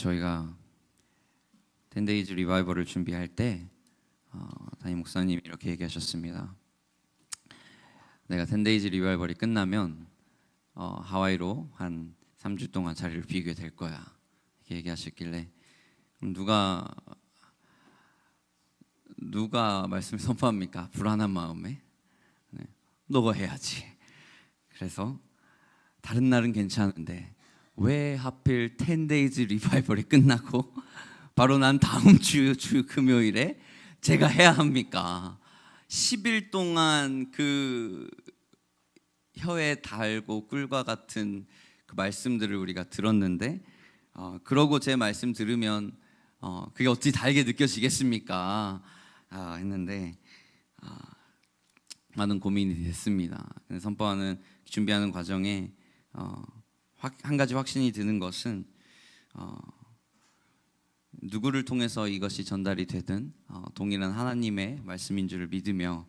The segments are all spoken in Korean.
저희가 10데이즈 리바이벌을 준비할 때 담임 목사님이 이렇게 얘기하셨습니다. 내가 10데이즈 리바이벌이 끝나면 하와이로 한 3주 동안 자리를 비우게 될 거야, 이렇게 얘기하셨길래 그럼 누가 말씀을 선포합니까? 불안한 마음에 너가 해야지. 그래서 다른 날은 괜찮은데 왜 하필 10데이즈 리바이벌이 끝나고 바로 난 다음 주 금요일에 제가 해야 합니까? 10일 동안 그 혀에 달고 꿀과 같은 그 말씀들을 우리가 들었는데 그러고 제 말씀 들으면 그게 어찌 달게 느껴지겠습니까? 했는데 많은 고민이 됐습니다. 선포하는 준비하는 과정에 한 가지 확신이 드는 것은 누구를 통해서 이것이 전달이 되든 동일한 하나님의 말씀인 줄을 믿으며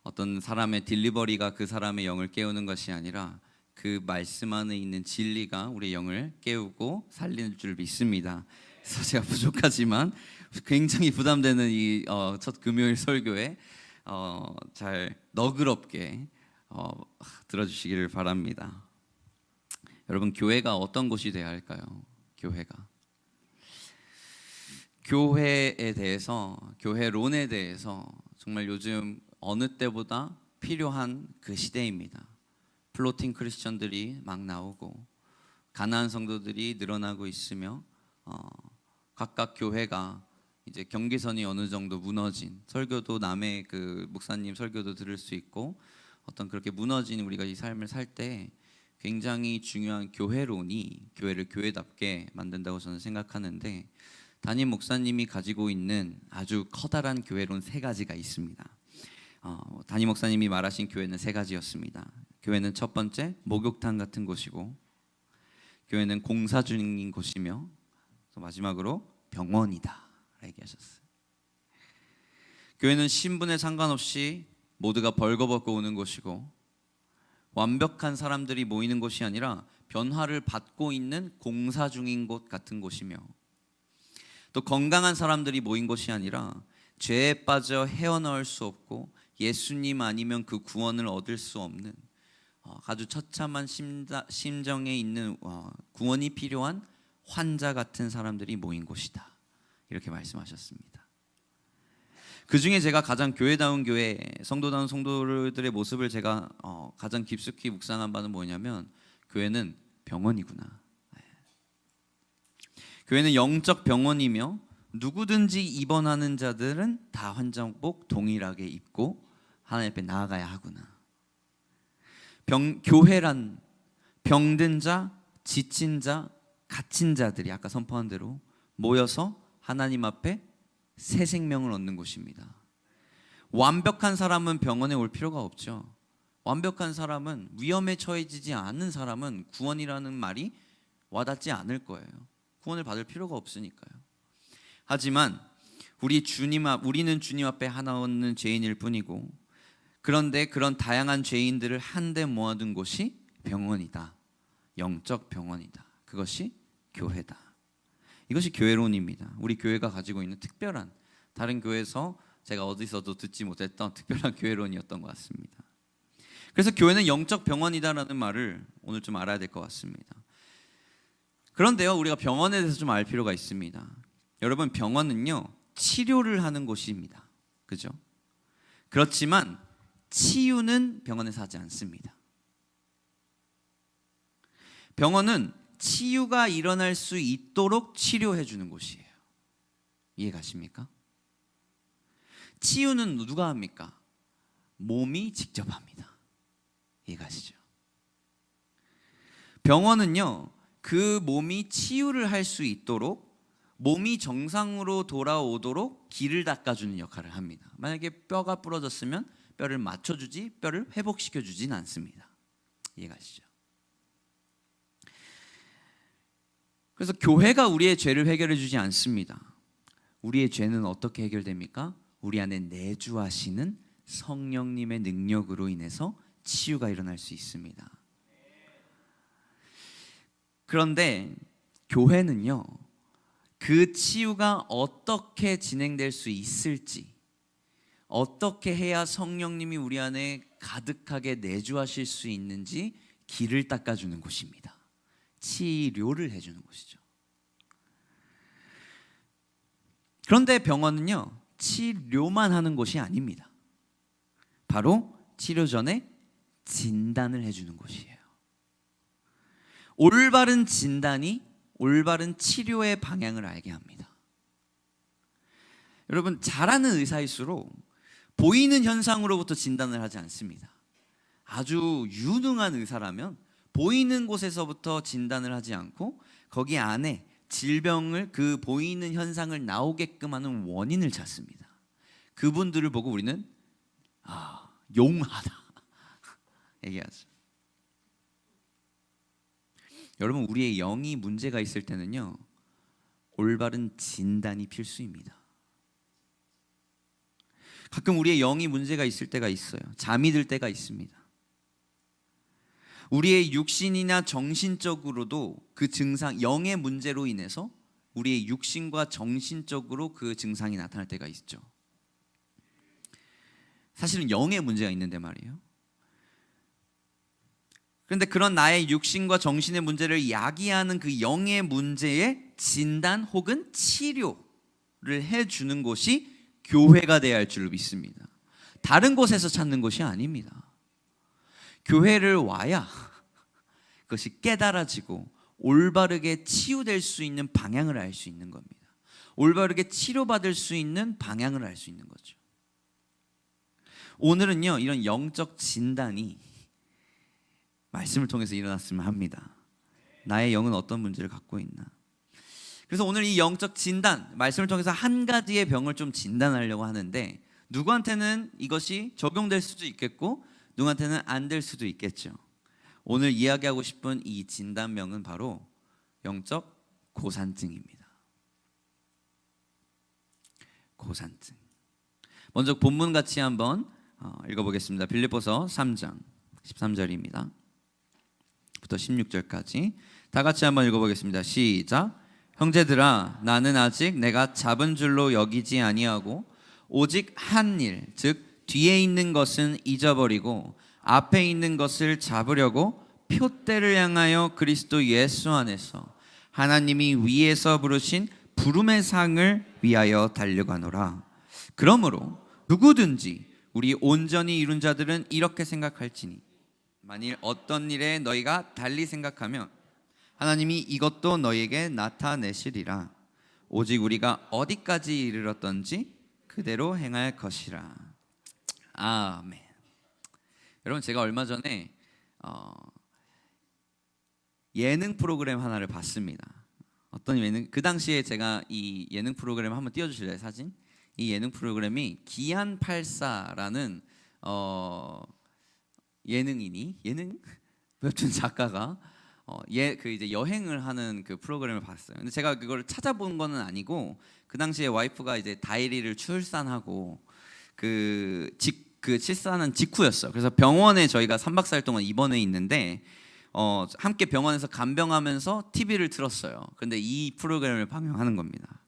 어떤 사람의 딜리버리가 그 사람의 영을 깨우는 것이 아니라 그 말씀 안에 있는 진리가 우리의 영을 깨우고 살리는 줄 믿습니다. 그래서 제가 부족하지만 굉장히 부담되는 이 첫 금요일 설교에 잘 너그럽게 들어주시기를 바랍니다. 여러분, 교회가 어떤 곳이 되어야 할까요? 교회에 대해서, 교회론에 대해서 정말 요즘 어느 때보다 필요한 그 시대입니다. 플로팅 크리스천들이 막 나오고 가난한 성도들이 늘어나고 있으며 각각 교회가 이제 경계선이 어느 정도 무너진, 설교도 남의 그 목사님 설교도 들을 수 있고 어떤 그렇게 무너진 우리가 이 삶을 살 때 굉장히 중요한 교회론이 교회를 교회답게 만든다고 저는 생각하는데, 담임 목사님이 가지고 있는 아주 커다란 교회론 3가지가 있습니다. 담임 목사님이 말하신 교회는 3가지였습니다. 교회는 첫 번째 목욕탕 같은 곳이고, 교회는 공사 중인 곳이며, 마지막으로 병원이다 얘기하셨어요. 교회는 신분에 상관없이 모두가 벌거벗고 오는 곳이고, 완벽한 사람들이 모이는 곳이 아니라 변화를 받고 있는 공사 중인 곳 같은 곳이며, 또 건강한 사람들이 모인 곳이 아니라 죄에 빠져 헤어나올 수 없고 예수님 아니면 그 구원을 얻을 수 없는 아주 처참한 심정에 있는 구원이 필요한 환자 같은 사람들이 모인 곳이다, 이렇게 말씀하셨습니다. 그 중에 제가 가장 교회다운 교회, 성도다운 성도들의 모습을 제가 가장 깊숙이 묵상한 바는 뭐냐면, 교회는 병원이구나. 교회는 영적 병원이며 누구든지 입원하는 자들은 다 환자복 동일하게 입고 하나님 앞에 나아가야 하구나. 교회란 병든 자, 지친 자, 갇힌 자들이 아까 선포한 대로 모여서 하나님 앞에 새 생명을 얻는 곳입니다. 완벽한 사람은 병원에 올 필요가 없죠. 완벽한 사람은, 위험에 처해지지 않은 사람은 구원이라는 말이 와닿지 않을 거예요. 구원을 받을 필요가 없으니까요. 하지만 우리는 주님 앞에 하나 없는 죄인일 뿐이고, 그런데 그런 다양한 죄인들을 한데 모아둔 곳이 병원이다. 영적 병원이다. 그것이 교회다. 이것이 교회론입니다. 우리 교회가 가지고 있는 특별한, 다른 교회에서 제가 어디서도 듣지 못했던 특별한 교회론이었던 것 같습니다. 그래서 교회는 영적 병원이다라는 말을 오늘 좀 알아야 될 것 같습니다. 그런데요, 우리가 병원에 대해서 좀 알 필요가 있습니다. 여러분, 병원은요 치료를 하는 곳입니다. 그죠? 그렇지만 치유는 병원에서 하지 않습니다. 병원은 치유가 일어날 수 있도록 치료해 주는 곳이에요. 이해가십니까? 치유는 누가 합니까? 몸이 직접 합니다. 이해가시죠? 병원은요, 그 몸이 치유를 할 수 있도록, 몸이 정상으로 돌아오도록 길을 닦아주는 역할을 합니다. 만약에 뼈가 부러졌으면 뼈를 맞춰주지, 뼈를 회복시켜주진 않습니다. 이해가시죠? 그래서 교회가 우리의 죄를 해결해 주지 않습니다. 우리의 죄는 어떻게 해결됩니까? 우리 안에 내주하시는 성령님의 능력으로 인해서 치유가 일어날 수 있습니다. 그런데 교회는요, 그 치유가 어떻게 진행될 수 있을지, 어떻게 해야 성령님이 우리 안에 가득하게 내주하실 수 있는지 길을 닦아주는 곳입니다. 치료를 해주는 곳이죠. 그런데 병원은요, 치료만 하는 곳이 아닙니다. 바로 치료 전에 진단을 해주는 곳이에요. 올바른 진단이 올바른 치료의 방향을 알게 합니다. 여러분, 잘하는 의사일수록 보이는 현상으로부터 진단을 하지 않습니다. 아주 유능한 의사라면 보이는 곳에서부터 진단을 하지 않고 거기 안에 질병을, 그 보이는 현상을 나오게끔 하는 원인을 찾습니다. 그분들을 보고 우리는 용하다 얘기하죠. 여러분, 우리의 영이 문제가 있을 때는요, 올바른 진단이 필수입니다. 가끔 우리의 영이 문제가 있을 때가 있어요. 잠이 들 때가 있습니다. 우리의 육신이나 정신적으로도 그 증상, 영의 문제로 인해서 우리의 육신과 정신적으로 그 증상이 나타날 때가 있죠. 사실은 영의 문제가 있는데 말이에요. 그런데 그런 나의 육신과 정신의 문제를 야기하는 그 영의 문제의 진단 혹은 치료를 해주는 곳이 교회가 되어야 할 줄로 믿습니다. 다른 곳에서 찾는 것이 아닙니다. 교회를 와야 그것이 깨달아지고 올바르게 치유될 수 있는 방향을 알 수 있는 겁니다. 올바르게 치료받을 수 있는 방향을 알 수 있는 거죠. 오늘은요, 이런 영적 진단이 말씀을 통해서 일어났으면 합니다. 나의 영은 어떤 문제를 갖고 있나. 그래서 오늘 이 영적 진단, 말씀을 통해서 한 가지의 병을 좀 진단하려고 하는데, 누구한테는 이것이 적용될 수도 있겠고 누구한테는 안 될 수도 있겠죠. 오늘 이야기하고 싶은 이 진단명은 바로 영적 고산증입니다. 고산증. 먼저 본문 같이 한번 읽어보겠습니다. 빌립보서 3장 13절입니다. 부터 16절까지 다 같이 한번 읽어보겠습니다. 시작. 형제들아, 나는 아직 내가 잡은 줄로 여기지 아니하고 오직 한 일, 즉 뒤에 있는 것은 잊어버리고 앞에 있는 것을 잡으려고 표대를 향하여 그리스도 예수 안에서 하나님이 위에서 부르신 부름의 상을 위하여 달려가노라. 그러므로 누구든지 우리 온전히 이룬 자들은 이렇게 생각할지니, 만일 어떤 일에 너희가 달리 생각하면 하나님이 이것도 너희에게 나타내시리라. 오직 우리가 어디까지 이르렀던지 그대로 행할 것이라. 아멘. 여러분, 제가 얼마 전에 예능 프로그램 하나를 봤습니다. 어떤 예능? 그 당시에 제가 이 예능 프로그램 한번 띄워주실래요, 사진? 이 예능 프로그램이 기안84라는 예능인이, 예능 웹툰 작가가 그 이제 여행을 하는 그 프로그램을 봤어요. 근데 제가 그걸 찾아본 거는 아니고, 그 당시에 와이프가 이제 다이리를 출산하고 그 출산한 직후였어요. 그래서 병원에 저희가 3박 4일 동안 입원해 있는데 함께 병원에서 간병하면서 TV를 틀었어요. 근데 이 프로그램을 방영하는 겁니다.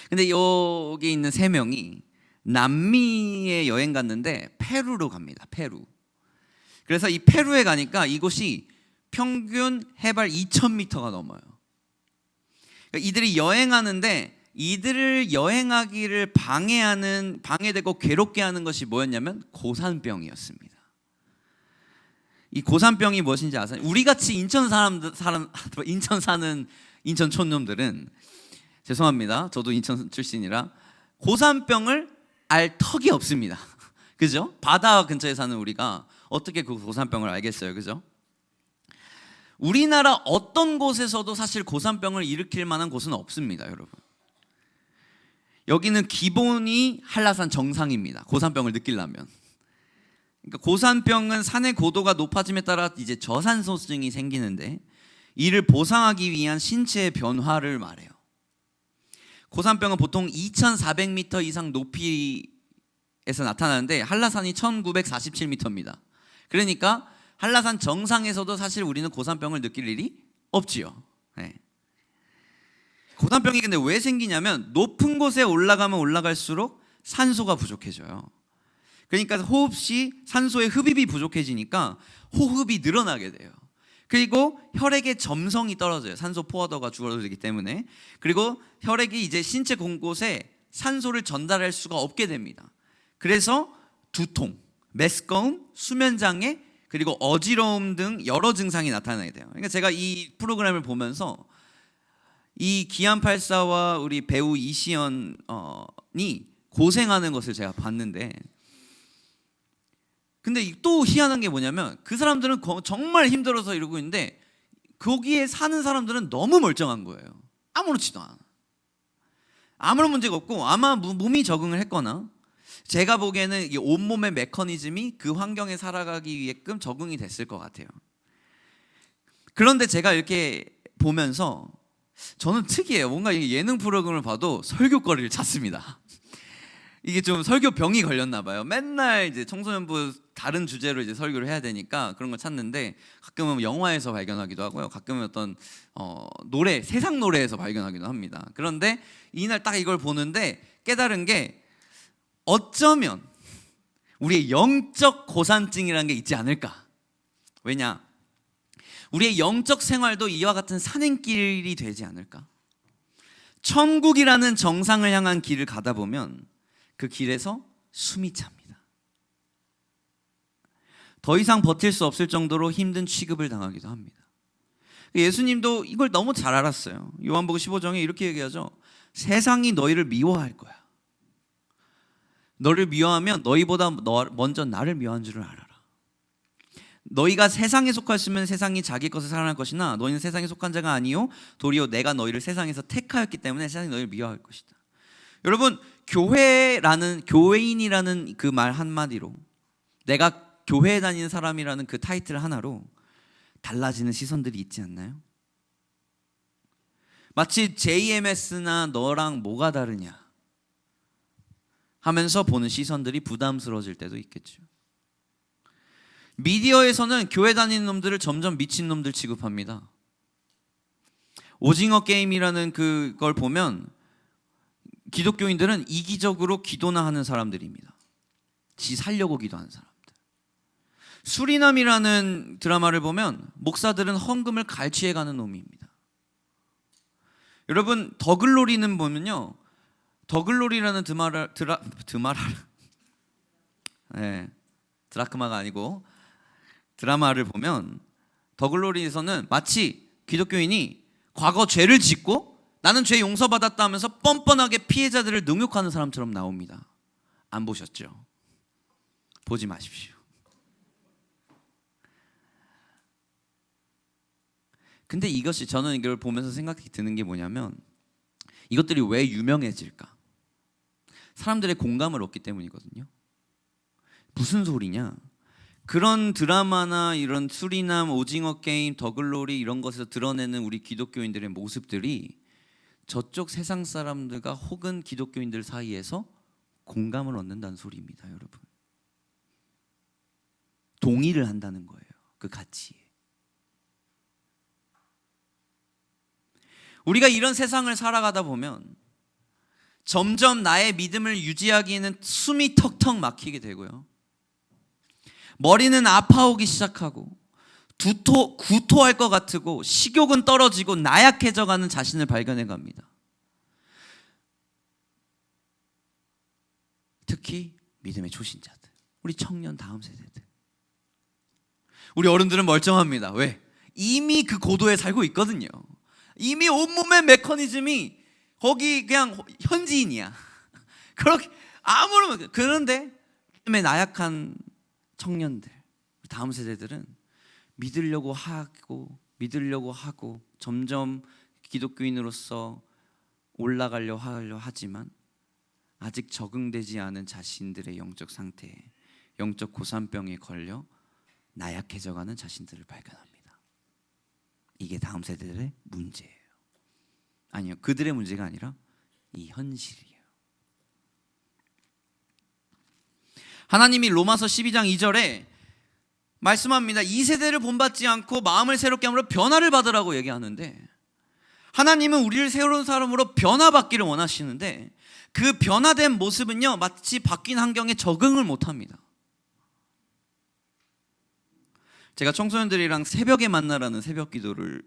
근데 여기 있는 3명이 남미에 여행 갔는데 페루로 갑니다. 페루. 그래서 이 페루에 가니까 이곳이 평균 해발 2,000m가 넘어요. 그러니까 이들이 여행하는데, 이들을 여행하기를 방해되고 괴롭게 하는 것이 뭐였냐면 고산병이었습니다. 이 고산병이 무엇인지 아세요? 우리 같이 인천 사는 인천 촌놈들은, 죄송합니다, 저도 인천 출신이라 고산병을 알 턱이 없습니다. 그죠? 바다 근처에 사는 우리가 어떻게 그 고산병을 알겠어요, 그죠? 우리나라 어떤 곳에서도 사실 고산병을 일으킬 만한 곳은 없습니다, 여러분. 여기는 기본이 한라산 정상입니다. 고산병을 느끼려면. 그러니까 고산병은 산의 고도가 높아짐에 따라 이제 저산소증이 생기는데, 이를 보상하기 위한 신체의 변화를 말해요. 고산병은 보통 2,400m 이상 높이에서 나타나는데, 한라산이 1,947m입니다. 그러니까 한라산 정상에서도 사실 우리는 고산병을 느낄 일이 없지요. 네. 고산병이 근데 왜 생기냐면 높은 곳에 올라가면 올라갈수록 산소가 부족해져요. 그러니까 호흡시 산소의 흡입이 부족해지니까 호흡이 늘어나게 돼요. 그리고 혈액의 점성이 떨어져요. 산소 포화도가 줄어들기 때문에. 그리고 혈액이 이제 신체 곳곳에 산소를 전달할 수가 없게 됩니다. 그래서 두통, 메스꺼움, 수면장애, 그리고 어지러움 등 여러 증상이 나타나게 돼요. 그러니까 제가 이 프로그램을 보면서 이 기안84와 우리 배우 이시연이 고생하는 것을 제가 봤는데, 근데 또 희한한 게 뭐냐면 그 사람들은 정말 힘들어서 이러고 있는데 거기에 사는 사람들은 너무 멀쩡한 거예요. 아무렇지도 않아. 아무런 문제가 없고 아마 몸이 적응을 했거나 제가 보기에는 이 온몸의 메커니즘이 그 환경에 살아가기 위해끔 적응이 됐을 것 같아요. 그런데 제가 이렇게 보면서 저는 특이해요. 뭔가 예능 프로그램을 봐도 설교거리를 찾습니다. 이게 좀 설교병이 걸렸나 봐요. 맨날 이제 청소년부 다른 주제로 이제 설교를 해야 되니까 그런 걸 찾는데 가끔은 영화에서 발견하기도 하고요. 가끔은 어떤 노래, 세상 노래에서 발견하기도 합니다. 그런데 이날 딱 이걸 보는데 깨달은 게 어쩌면 우리의 영적 고산증이라는 게 있지 않을까. 왜냐? 우리의 영적 생활도 이와 같은 산행길이 되지 않을까. 천국이라는 정상을 향한 길을 가다 보면 그 길에서 숨이 찹니다. 더 이상 버틸 수 없을 정도로 힘든 취급을 당하기도 합니다. 예수님도 이걸 너무 잘 알았어요. 요한복음 15장에 이렇게 얘기하죠. 세상이 너희를 미워할 거야. 너를 미워하면 너희보다 먼저 나를 미워한 줄을 알아라. 너희가 세상에 속하였으면 세상이 자기 것을 사랑할 것이나 너희는 세상에 속한 자가 아니요 도리어 내가 너희를 세상에서 택하였기 때문에 세상이 너희를 미워할 것이다. 여러분, 교회인이라는 그 말 한마디로, 내가 교회에 다니는 사람이라는 그 타이틀 하나로 달라지는 시선들이 있지 않나요? 마치 JMS나 너랑 뭐가 다르냐 하면서 보는 시선들이 부담스러워질 때도 있겠죠. 미디어에서는 교회 다니는 놈들을 점점 미친놈들 취급합니다. 오징어 게임이라는 그걸 보면 기독교인들은 이기적으로 기도나 하는 사람들입니다. 지 살려고 기도하는 사람들. 수리남이라는 드라마를 보면 목사들은 헌금을 갈취해가는 놈입니다. 여러분, 더글로리는 보면요, 더글로리라는 드라크마가 아니고 드라마를 보면 더글로리에서는 마치 기독교인이 과거 죄를 짓고 나는 죄 용서받았다 하면서 뻔뻔하게 피해자들을 능욕하는 사람처럼 나옵니다. 안 보셨죠? 보지 마십시오. 근데 이것이, 저는 이걸 보면서 생각이 드는 게 뭐냐면 이것들이 왜 유명해질까? 사람들의 공감을 얻기 때문이거든요. 무슨 소리냐? 그런 드라마나 이런 수리남, 오징어 게임, 더글로리 이런 것에서 드러내는 우리 기독교인들의 모습들이 저쪽 세상 사람들과 혹은 기독교인들 사이에서 공감을 얻는다는 소리입니다, 여러분. 동의를 한다는 거예요, 그 가치에. 우리가 이런 세상을 살아가다 보면 점점 나의 믿음을 유지하기에는 숨이 턱턱 막히게 되고요. 머리는 아파오기 시작하고 구토할 것 같고 식욕은 떨어지고 나약해져가는 자신을 발견해 갑니다. 특히 믿음의 초신자들, 우리 청년 다음 세대들. 우리 어른들은 멀쩡합니다. 왜? 이미 그 고도에 살고 있거든요. 이미 온몸의 메커니즘이 거기 그냥 현지인이야. 그렇게 아무런. 그런데 믿음에 나약한 청년들, 다음 세대들은 믿으려고 하고 점점 기독교인으로서 올라가려 하지만 아직 적응되지 않은 자신들의 영적 상태에, 영적 고산병에 걸려 나약해져가는 자신들을 발견합니다. 이게 다음 세대들의 문제예요. 아니요, 그들의 문제가 아니라 이 현실이에요. 하나님이 로마서 12장 2절에 말씀합니다. 이 세대를 본받지 않고 마음을 새롭게 함으로 변화를 받으라고 얘기하는데, 하나님은 우리를 새로운 사람으로 변화받기를 원하시는데 그 변화된 모습은요, 마치 바뀐 환경에 적응을 못합니다. 제가 청소년들이랑 새벽에 만나라는 새벽 기도를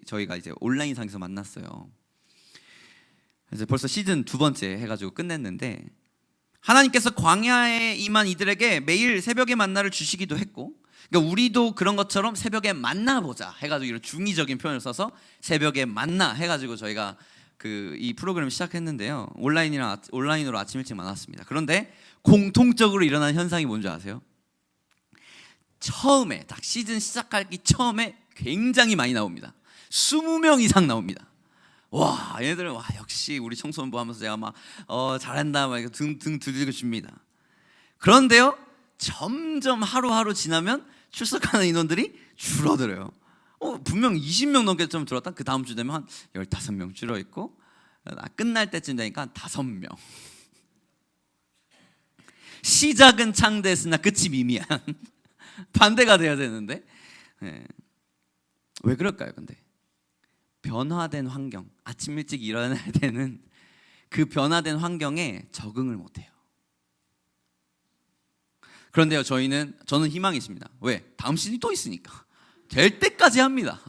저희가 이제 온라인상에서 만났어요. 그래서 벌써 시즌 2번째 해가지고 끝냈는데, 하나님께서 광야에 임한 이들에게 매일 새벽에 만나를 주시기도 했고, 그러니까 우리도 그런 것처럼 새벽에 만나보자 해가지고 이런 중의적인 표현을 써서 새벽에 만나 해가지고 저희가 이 프로그램을 시작했는데요. 온라인으로 아침 일찍 만났습니다. 그런데 공통적으로 일어나는 현상이 뭔지 아세요? 처음에 딱 시즌 시작하기 처음에 굉장히 많이 나옵니다. 20명 이상 나옵니다. 와, 얘네들은 와 역시 우리 청소년부 하면서 제가 막 잘한다 막 등 두들겨 줍니다. 그런데요, 점점 하루하루 지나면 출석하는 인원들이 줄어들어요. 분명 20명 넘게 좀 들었다. 그 다음 주 되면 한 15명 줄어 있고, 끝날 때쯤 되니까 5명. 시작은 창대했으나 끝이 미미한 반대가 돼야 되는데, 네. 왜 그럴까요? 근데 변화된 환경, 아침 일찍 일어나야 되는 그 변화된 환경에 적응을 못해요. 그런데요, 저는 희망이 있습니다. 왜? 다음 시즌이 또 있으니까 될 때까지 합니다.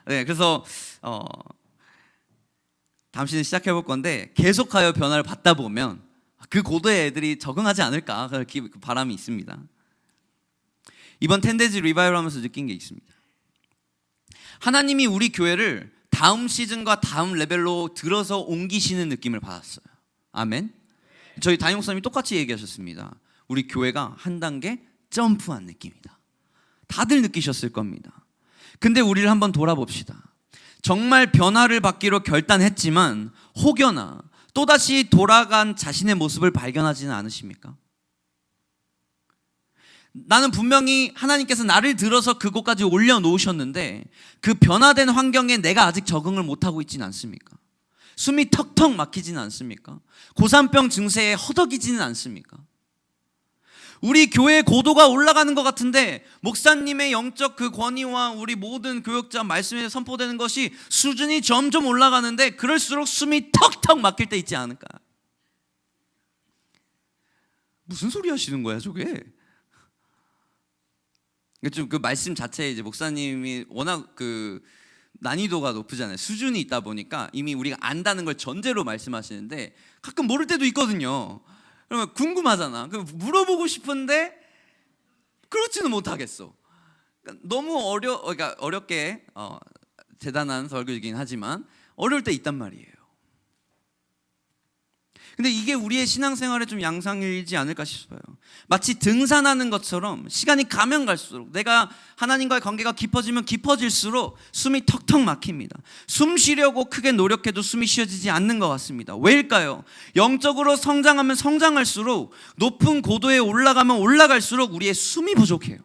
네, 그래서 다음 시즌 시작해 볼 건데, 계속하여 변화를 받다 보면 그 고도의 애들이 적응하지 않을까, 그 바람이 있습니다. 이번 10days 리바이벌 하면서 느낀 게 있습니다. 하나님이 우리 교회를 다음 시즌과 다음 레벨로 들어서 옮기시는 느낌을 받았어요. 아멘. 저희 담임 목사님이 똑같이 얘기하셨습니다. 우리 교회가 한 단계 점프한 느낌이다. 다들 느끼셨을 겁니다. 근데 우리를 한번 돌아봅시다. 정말 변화를 받기로 결단했지만 혹여나 또다시 돌아간 자신의 모습을 발견하지는 않으십니까? 나는 분명히 하나님께서 나를 들어서 그곳까지 올려놓으셨는데 그 변화된 환경에 내가 아직 적응을 못하고 있지는 않습니까? 숨이 턱턱 막히지는 않습니까? 고산병 증세에 허덕이지는 않습니까? 우리 교회의 고도가 올라가는 것 같은데 목사님의 영적 그 권위와 우리 모든 교역자 말씀에 선포되는 것이 수준이 점점 올라가는데 그럴수록 숨이 턱턱 막힐 때 있지 않을까? 무슨 소리 하시는 거야 저게? 좀 그 말씀 자체에 이제 목사님이 워낙 그 난이도가 높으잖아요. 수준이 있다 보니까 이미 우리가 안다는 걸 전제로 말씀하시는데 가끔 모를 때도 있거든요. 그러면 궁금하잖아. 물어보고 싶은데 그렇지는 못하겠어. 그러니까 너무 그러니까 어렵게 대단한 설교이긴 하지만 어려울 때 있단 말이에요. 근데 이게 우리의 신앙생활에 좀 양상이지 않을까 싶어요. 마치 등산하는 것처럼 시간이 가면 갈수록 내가 하나님과의 관계가 깊어지면 깊어질수록 숨이 턱턱 막힙니다. 숨 쉬려고 크게 노력해도 숨이 쉬어지지 않는 것 같습니다. 왜일까요? 영적으로 성장하면 성장할수록 높은 고도에 올라가면 올라갈수록 우리의 숨이 부족해요.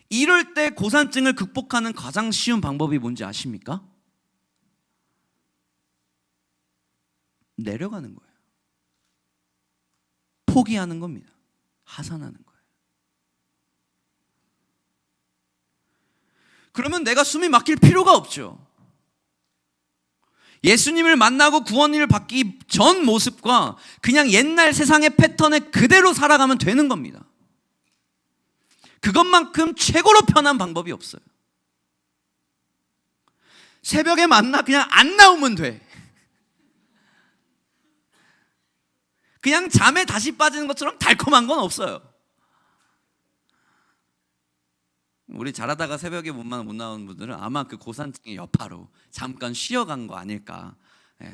이럴 때 고산증을 극복하는 가장 쉬운 방법이 뭔지 아십니까? 내려가는 거예요. 포기하는 겁니다. 하산하는 거예요. 그러면 내가 숨이 막힐 필요가 없죠. 예수님을 만나고 구원을 받기 전 모습과 그냥 옛날 세상의 패턴에 그대로 살아가면 되는 겁니다. 그것만큼 최고로 편한 방법이 없어요. 새벽에 만나 그냥 안 나오면 돼. 그냥 잠에 다시 빠지는 것처럼 달콤한 건 없어요. 우리 잘하다가 새벽에 못 나오는 분들은 아마 그 고산증의 여파로 잠깐 쉬어간 거 아닐까,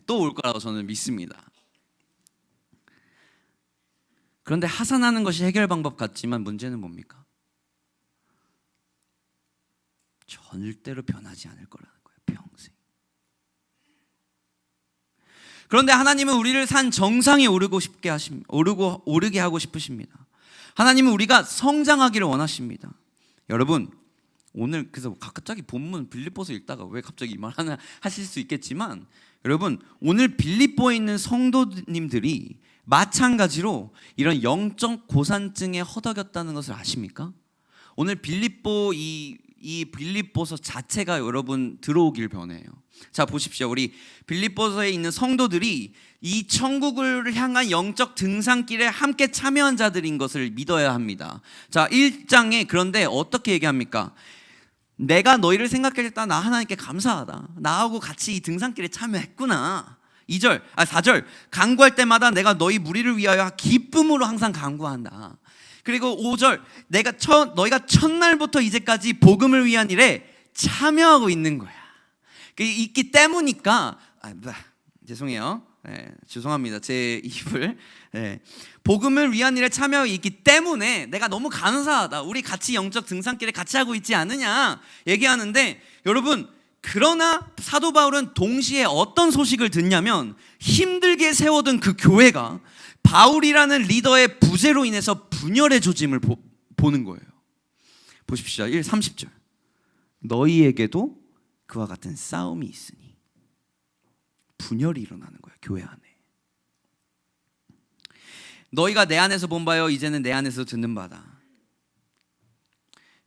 또 올 거라고 저는 믿습니다. 그런데 하산하는 것이 해결 방법 같지만 문제는 뭡니까? 절대로 변하지 않을 거라는 거예요. 평생. 그런데 하나님은 우리를 산 정상에 오르게 하고 싶으십니다. 하나님은 우리가 성장하기를 원하십니다. 여러분, 오늘 그래서 갑자기 본문 빌립보서 읽다가 왜 갑자기 이 말 하나 하실 수 있겠지만, 여러분 오늘 빌립보에 있는 성도님들이 마찬가지로 이런 영적 고산증에 허덕였다는 것을 아십니까? 오늘 빌립보 이 이 빌립보서 자체가 여러분 들어오길 변해요. 자, 보십시오. 우리 빌립보서에 있는 성도들이 이 천국을 향한 영적 등산길에 함께 참여한 자들인 것을 믿어야 합니다. 자, 1장에 그런데 어떻게 얘기합니까? 내가 너희를 생각할 때 나 하나님께 감사하다. 나하고 같이 이 등산길에 참여했구나. 4절 간구할 때마다 내가 너희 무리를 위하여 기쁨으로 항상 간구한다. 그리고 5절 너희가 첫날부터 이제까지 복음을 위한 일에 참여하고 있는 거야. 있기 때문이니까 죄송해요. 죄송합니다. 제 입을 복음을 위한 일에 참여하고 있기 때문에 내가 너무 감사하다. 우리 같이 영적 등산길에 같이 하고 있지 않느냐 얘기하는데, 여러분 그러나 사도 바울은 동시에 어떤 소식을 듣냐면 힘들게 세워둔 그 교회가 바울이라는 리더의 부재로 인해서 분열의 조짐을 보는 거예요. 보십시오. 30절 너희에게도 그와 같은 싸움이 있으니. 분열이 일어나는 거예요. 교회 안에. 너희가 내 안에서 본 바요 이제는 내 안에서 듣는 바다.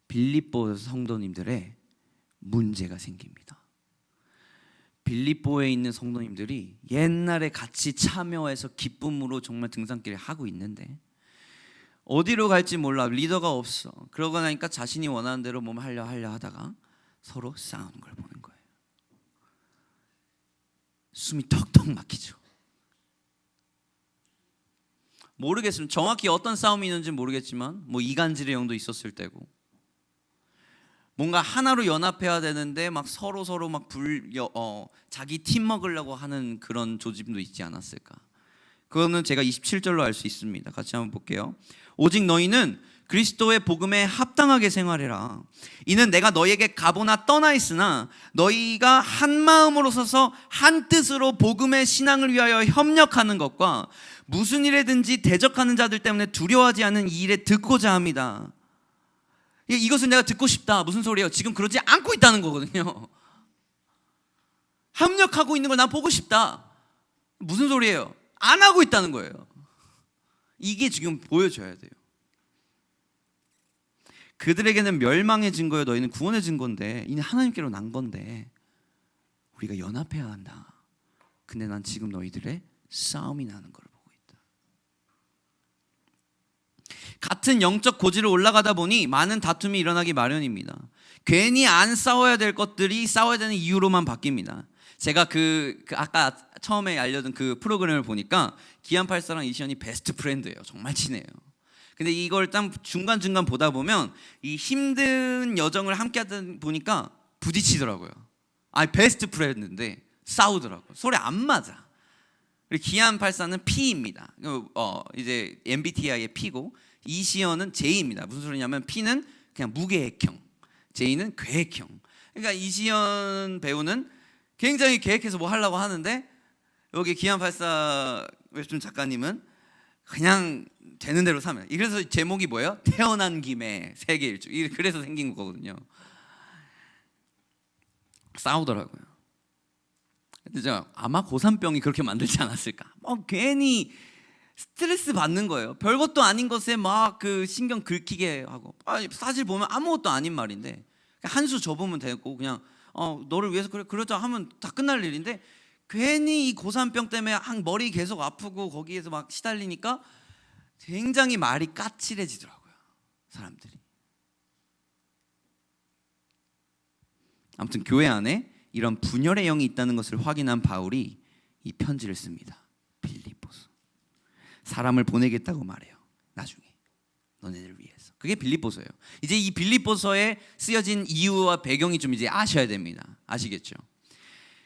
빌립보 성도님들의 문제가 생깁니다. 빌립보에 있는 성도님들이 옛날에 같이 참여해서 기쁨으로 정말 등산길을 하고 있는데 어디로 갈지 몰라. 리더가 없어. 그러고 나니까 자신이 원하는 대로 몸 하려 하다가 서로 싸우는 걸 보는 거예요. 숨이 턱턱 막히죠. 모르겠습니다. 정확히 어떤 싸움이 있는지 모르겠지만 뭐 이간질의 영도 있었을 때고, 뭔가 하나로 연합해야 되는데 막 서로 막 자기 팀 먹으려고 하는 그런 조짐도 있지 않았을까. 그거는 제가 27절로 알 수 있습니다. 같이 한번 볼게요. 오직 너희는 그리스도의 복음에 합당하게 생활해라. 이는 내가 너희에게 가보나 떠나 있으나 너희가 한 마음으로 서서 한 뜻으로 복음의 신앙을 위하여 협력하는 것과 무슨 일에든지 대적하는 자들 때문에 두려워하지 않은 이 일에 듣고자 합니다. 이것은 내가 듣고 싶다. 무슨 소리예요? 지금 그러지 않고 있다는 거거든요. 협력하고 있는 걸 난 보고 싶다. 무슨 소리예요? 안 하고 있다는 거예요. 이게 지금 보여줘야 돼요. 그들에게는 멸망의 증거요 너희는 구원의 증거인데, 이는 하나님께로 난 건데 우리가 연합해야 한다. 근데 난 지금 너희들의 싸움이 나는 걸 보고 있다. 같은 영적 고지로 올라가다 보니 많은 다툼이 일어나기 마련입니다. 괜히 안 싸워야 될 것들이 싸워야 되는 이유로만 바뀝니다. 제가 아까 처음에 알려준 그 프로그램을 보니까 기안84랑 이시연이 베스트 프렌드예요. 정말 친해요. 근데 이걸 딱 중간중간 보다 보면 이 힘든 여정을 함께 하다 보니까 부딪히더라고요. 베스트 프렌드인데 싸우더라고요. 소리 안 맞아. 그리고 기안84는 P입니다. 이제 MBTI의 P고, 이시연은 J입니다. 무슨 소리냐면 P는 그냥 무계획형, J는 계획형. 그러니까 이시연 배우는 굉장히 계획해서 뭐 하려고 하는데, 여기 기안84 웹툰 작가님은 그냥 되는 대로 사면. 그래서 제목이 뭐예요? 태어난 김에 세계 일주. 그래서 생긴 거거든요. 싸우더라고요. 근데 아마 고산병이 그렇게 만들지 않았을까. 괜히 스트레스 받는 거예요. 별것도 아닌 것에 막 그 신경 긁히게 하고. 사실 보면 아무것도 아닌 말인데 한 수 접으면 되고, 그냥 너를 위해서 그러자 하면 다 끝날 일인데, 괜히 이 고산병 때문에 머리 계속 아프고 거기에서 막 시달리니까 굉장히 말이 까칠해지더라고요, 사람들이. 아무튼 교회 안에 이런 분열의 영이 있다는 것을 확인한 바울이 이 편지를 씁니다. 빌립보서. 사람을 보내겠다고 말해요. 나중에 너네들 위해서. 그게 빌립보서예요. 이제 이 빌립보서에 쓰여진 이유와 배경이 좀 이제 아셔야 됩니다. 아시겠죠?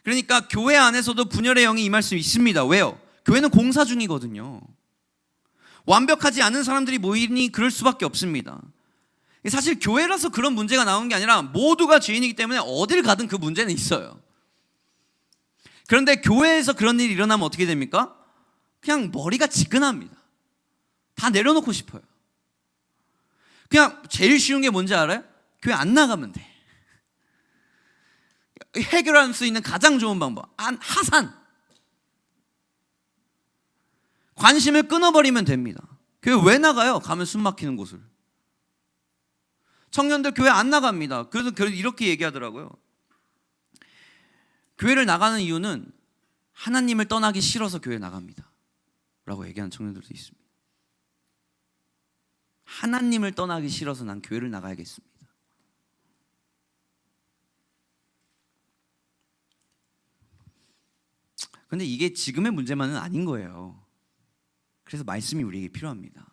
그러니까 교회 안에서도 분열의 영이 임할 수 있습니다. 왜요? 교회는 공사 중이거든요. 완벽하지 않은 사람들이 모이니 그럴 수밖에 없습니다. 사실 교회라서 그런 문제가 나오는 게 아니라 모두가 죄인이기 때문에 어딜 가든 그 문제는 있어요. 그런데 교회에서 그런 일이 일어나면 어떻게 됩니까? 그냥 머리가 지끈합니다. 다 내려놓고 싶어요. 그냥 제일 쉬운 게 뭔지 알아요? 교회 안 나가면 돼. 해결할 수 있는 가장 좋은 방법, 하산. 관심을 끊어버리면 됩니다. 교회 왜 나가요? 가면 숨 막히는 곳을. 청년들 교회 안 나갑니다. 그래서 이렇게 얘기하더라고요. 교회를 나가는 이유는 하나님을 떠나기 싫어서 교회 나갑니다 라고 얘기하는 청년들도 있습니다. 하나님을 떠나기 싫어서 난 교회를 나가야겠습니다. 근데 이게 지금의 문제만은 아닌 거예요. 그래서 말씀이 우리에게 필요합니다.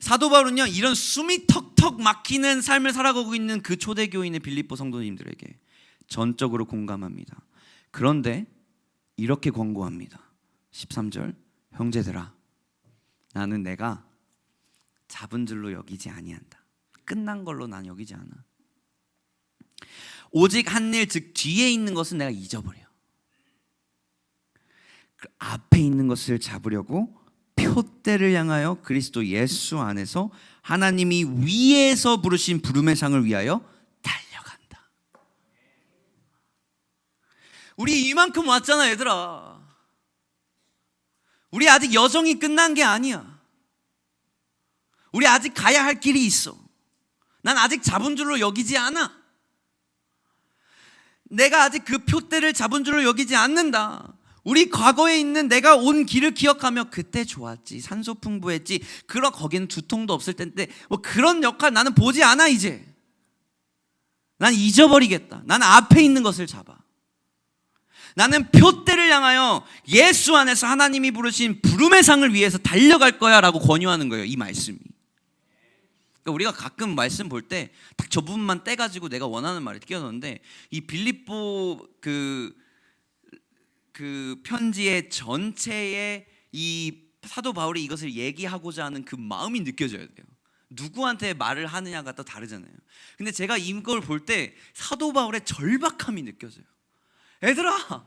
사도 바울은요, 이런 숨이 턱턱 막히는 삶을 살아가고 있는 그 초대교인의 빌립보 성도님들에게 전적으로 공감합니다. 그런데 이렇게 권고합니다. 13절, 형제들아, 나는 내가 잡은 줄로 여기지 아니한다. 끝난 걸로 난 여기지 않아. 오직 한 일, 즉 뒤에 있는 것은 내가 잊어버려. 그 앞에 있는 것을 잡으려고 표대를 향하여 그리스도 예수 안에서 하나님이 위에서 부르신 부름의 상을 위하여 달려간다. 우리 이만큼 왔잖아, 얘들아. 우리 아직 여정이 끝난 게 아니야. 우리 아직 가야 할 길이 있어. 난 아직 잡은 줄로 여기지 않아. 내가 아직 그 표대를 잡은 줄로 여기지 않는다. 우리 과거에 있는 내가 온 길을 기억하며 그때 좋았지, 산소 풍부했지, 거기는 두통도 없을 텐데 뭐 그런 역할 나는 보지 않아. 이제 난 잊어버리겠다. 난 앞에 있는 것을 잡아. 나는 표대를 향하여 예수 안에서 하나님이 부르신 부름의 상을 위해서 달려갈 거야 라고 권유하는 거예요, 이 말씀이. 그러니까 우리가 가끔 말씀 볼 때 딱 저 부분만 떼가지고 내가 원하는 말을 끼워 넣는데, 이 빌립보 그 편지의 전체에 이 사도 바울이 이것을 얘기하고자 하는 그 마음이 느껴져야 돼요. 누구한테 말을 하느냐가 또 다르잖아요. 근데 제가 이걸 볼 때 사도 바울의 절박함이 느껴져요. 얘들아,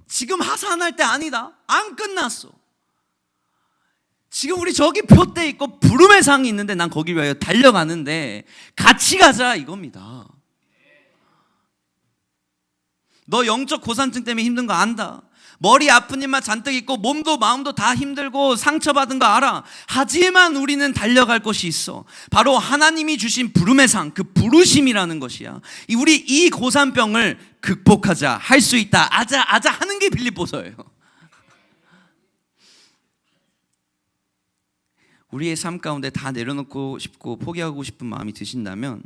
지금 하산할 때 아니다. 안 끝났어. 지금 우리 저기 표대 있고 부름의 상이 있는데 난 거기 위하여 달려가는데 같이 가자 이겁니다. 너 영적 고산증 때문에 힘든 거 안다. 머리 아픈 일만 잔뜩 있고 몸도 마음도 다 힘들고 상처받은 거 알아. 하지만 우리는 달려갈 곳이 있어. 바로 하나님이 주신 부름의 상, 그 부르심이라는 것이야. 우리 이 고산병을 극복하자, 할 수 있다, 아자 하는 게 빌립보서예요. 우리의 삶 가운데 다 내려놓고 싶고 포기하고 싶은 마음이 드신다면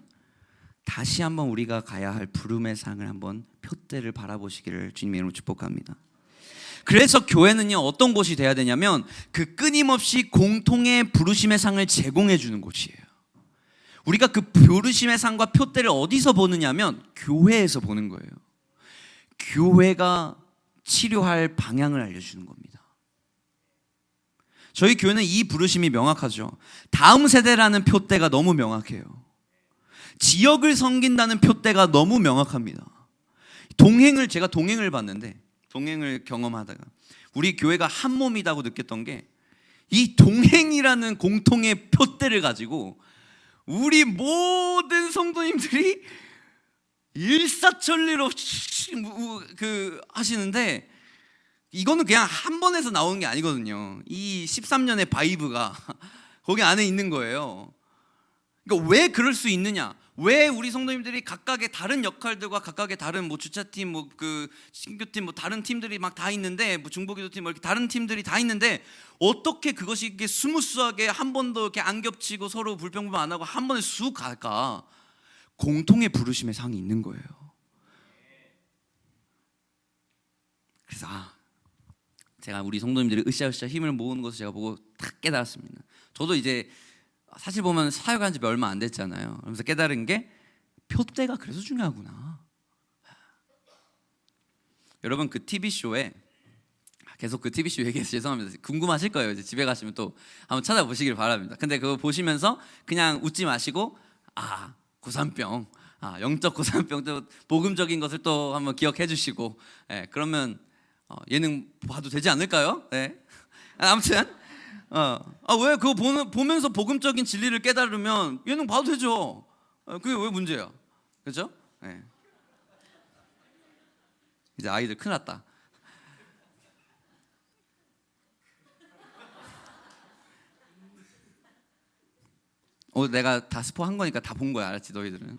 다시 한번 우리가 가야 할 부름의 상을 한번 표대를 바라보시기를 주님의 이름으로 축복합니다. 그래서 교회는요, 어떤 곳이 돼야 되냐면 그 끊임없이 공통의 부르심의 상을 제공해 주는 곳이에요. 우리가 그 부르심의 상과 표대를 어디서 보느냐면 교회에서 보는 거예요. 교회가 치료할 방향을 알려주는 겁니다. 저희 교회는 이 부르심이 명확하죠. 다음 세대라는 표대가 너무 명확해요. 지역을 섬긴다는 표대가 너무 명확합니다. 제가 동행을 봤는데, 동행을 경험하다가 우리 교회가 한 몸이라고 느꼈던 게, 이 동행이라는 공통의 표대를 가지고 우리 모든 성도님들이 일사천리로 하시는데, 이거는 그냥 한 번에서 나오는 게 아니거든요. 이 13년의 바이브가 거기 안에 있는 거예요. 그러니까 왜 그럴 수 있느냐? 왜 우리 성도님들이 각각의 다른 역할들과 각각의 다른 주차팀, 신교팀, 다른 팀들이 막 다 있는데, 중보기도팀 이렇게 다른 팀들이 다 있는데 어떻게 그것이 이렇게 스무스하게 한 번도 이렇게 안 겹치고 서로 불평불만 안 하고 한 번에 쑥 갈까? 공통의 부르심의 상이 있는 거예요. 그래서 제가 우리 성도님들이 으쌰으쌰 힘을 모으는 것을 제가 보고 딱 깨달았습니다. 저도 이제 사실 보면 사역한 지 얼마 안 됐잖아요. 그러면서 깨달은 게 표대가 그래서 중요하구나. 여러분, 그 TV쇼에 계속 그 TV쇼 얘기해서 죄송합니다. 궁금하실 거예요. 이제 집에 가시면 또 한번 찾아보시길 바랍니다. 근데 그거 보시면서 그냥 웃지 마시고, 고산병, 영적 고산병, 또 복음적인 것을 또 한번 기억해 주시고, 그러면 예능 봐도 되지 않을까요? 네. 아무튼 왜 그거 보면서 복음적인 진리를 깨달으면 예능 봐도 되죠. 그게 왜 문제야? 그렇죠? 네. 이제 아이들 큰일 났다. 내가 다 스포한 거니까 다 본 거야, 알았지 너희들은.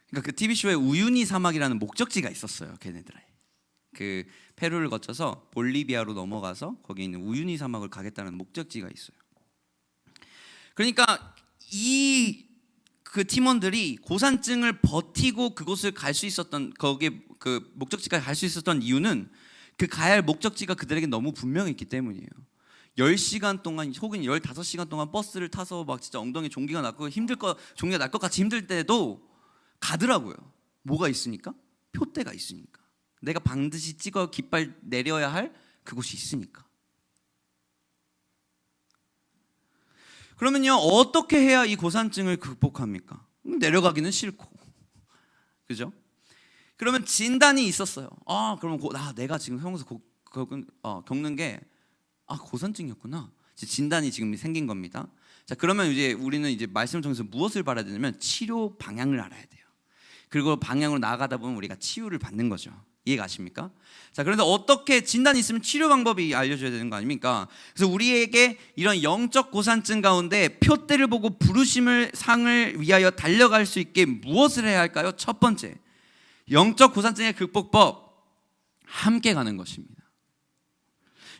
그러니까 그 TV 쇼에 우유니 사막이라는 목적지가 있었어요, 걔네들에. 그 페루를 거쳐서 볼리비아로 넘어가서 거기 있는 우유니 사막을 가겠다는 목적지가 있어요. 그러니까 그 팀원들이 고산증을 버티고 그곳을 갈 수 있었던, 거기에 그 목적지까지 갈 수 있었던 이유는 그 가야 할 목적지가 그들에게 너무 분명했기 때문이에요. 10시간 동안 혹은 15시간 동안 버스를 타서 막 진짜 엉덩이 종기가 났고 종기가 날 것 같이 힘들 때도 가더라고요. 뭐가 있으니까? 표대가 있으니까. 내가 반드시 찍어 깃발 내려야 할 그곳이 있으니까. 그러면요, 어떻게 해야 이 고산증을 극복합니까? 내려가기는 싫고, 그죠? 그러면 진단이 있었어요. 그러면 내가 지금 형에서 겪는 게 고산증이었구나. 진단이 지금 생긴 겁니다. 자, 그러면 이제 우리는 이제 말씀을 통해서 무엇을 바라야 되냐면 치료 방향을 알아야 돼요. 그리고 방향으로 나아가다 보면 우리가 치유를 받는 거죠. 이해가십니까? 자, 그런데 어떻게 진단이 있으면 치료 방법이 알려줘야 되는 거 아닙니까? 그래서 우리에게 이런 영적 고산증 가운데 표대를 보고 부르심을 상을 위하여 달려갈 수 있게 무엇을 해야 할까요? 첫 번째, 영적 고산증의 극복법, 함께 가는 것입니다.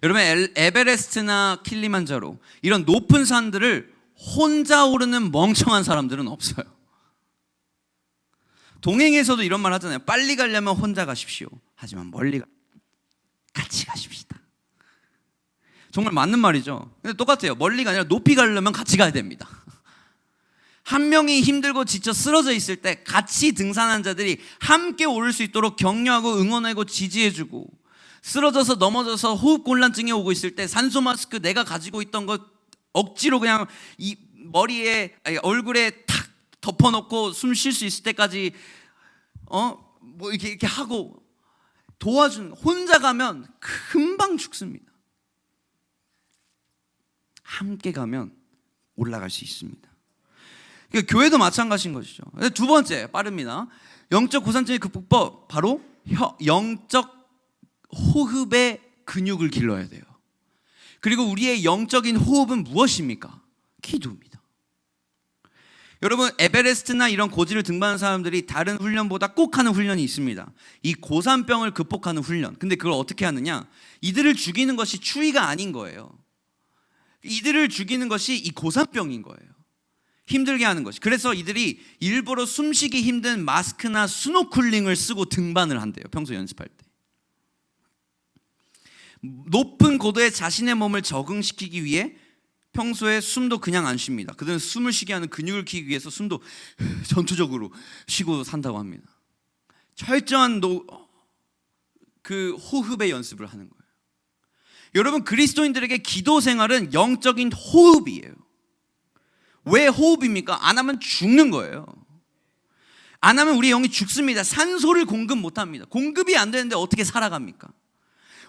여러분, 에베레스트나 킬리만자로 이런 높은 산들을 혼자 오르는 멍청한 사람들은 없어요. 동행에서도 이런 말 하잖아요. 빨리 가려면 혼자 가십시오. 하지만 멀리 같이 가십시다. 정말 맞는 말이죠. 근데 똑같아요. 멀리가 아니라 높이 가려면 같이 가야 됩니다. 한 명이 힘들고 지쳐 쓰러져 있을 때 같이 등산한 자들이 함께 오를 수 있도록 격려하고 응원하고 지지해주고, 쓰러져서 넘어져서 호흡곤란증이 오고 있을 때 산소 마스크 내가 가지고 있던 거 억지로 그냥 이 얼굴에 탁 덮어놓고 숨 쉴 수 있을 때까지 뭐 이렇게 하고 도와주는, 혼자 가면 금방 죽습니다. 함께 가면 올라갈 수 있습니다. 그러니까 교회도 마찬가지인 것이죠. 두 번째, 빠릅니다. 영적 고산증의 극복법, 바로 영적 호흡의 근육을 길러야 돼요. 그리고 우리의 영적인 호흡은 무엇입니까? 기도입니다. 여러분, 에베레스트나 이런 고지를 등반하는 사람들이 다른 훈련보다 꼭 하는 훈련이 있습니다. 이 고산병을 극복하는 훈련. 근데 그걸 어떻게 하느냐? 이들을 죽이는 것이 추위가 아닌 거예요. 이들을 죽이는 것이 이 고산병인 거예요. 힘들게 하는 것이. 그래서 이들이 일부러 숨쉬기 힘든 마스크나 스노클링을 쓰고 등반을 한대요. 평소 연습할 때. 높은 고도에 자신의 몸을 적응시키기 위해 평소에 숨도 그냥 안 쉽니다. 그들은 숨을 쉬게 하는 근육을 키우기 위해서 숨도 전투적으로 쉬고 산다고 합니다. 철저한 그 호흡의 연습을 하는 거예요. 여러분, 그리스도인들에게 기도 생활은 영적인 호흡이에요. 왜 호흡입니까? 안 하면 죽는 거예요. 안 하면 우리 영이 죽습니다. 산소를 공급 못 합니다. 공급이 안 되는데 어떻게 살아갑니까?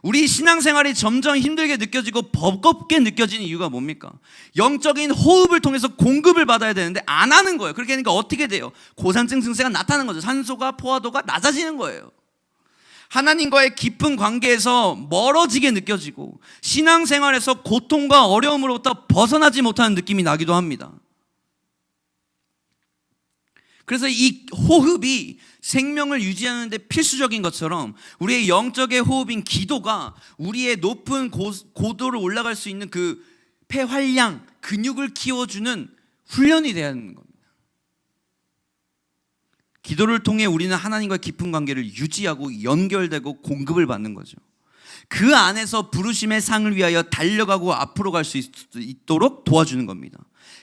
우리 신앙생활이 점점 힘들게 느껴지고 버겁게 느껴지는 이유가 뭡니까? 영적인 호흡을 통해서 공급을 받아야 되는데 안 하는 거예요. 그렇게 하니까 어떻게 돼요? 고산증 증세가 나타나는 거죠. 산소가 포화도가 낮아지는 거예요. 하나님과의 깊은 관계에서 멀어지게 느껴지고 신앙생활에서 고통과 어려움으로부터 벗어나지 못하는 느낌이 나기도 합니다. 그래서 이 호흡이 생명을 유지하는 데 필수적인 것처럼 우리의 영적의 호흡인 기도가 우리의 높은 고도를 올라갈 수 있는 그 폐활량, 근육을 키워주는 훈련이 되어야 하는 겁니다. 기도를 통해 우리는 하나님과 깊은 관계를 유지하고 연결되고 공급을 받는 거죠. 그 안에서 부르심의 상을 위하여 달려가고 앞으로 갈 수 있도록 도와주는 겁니다.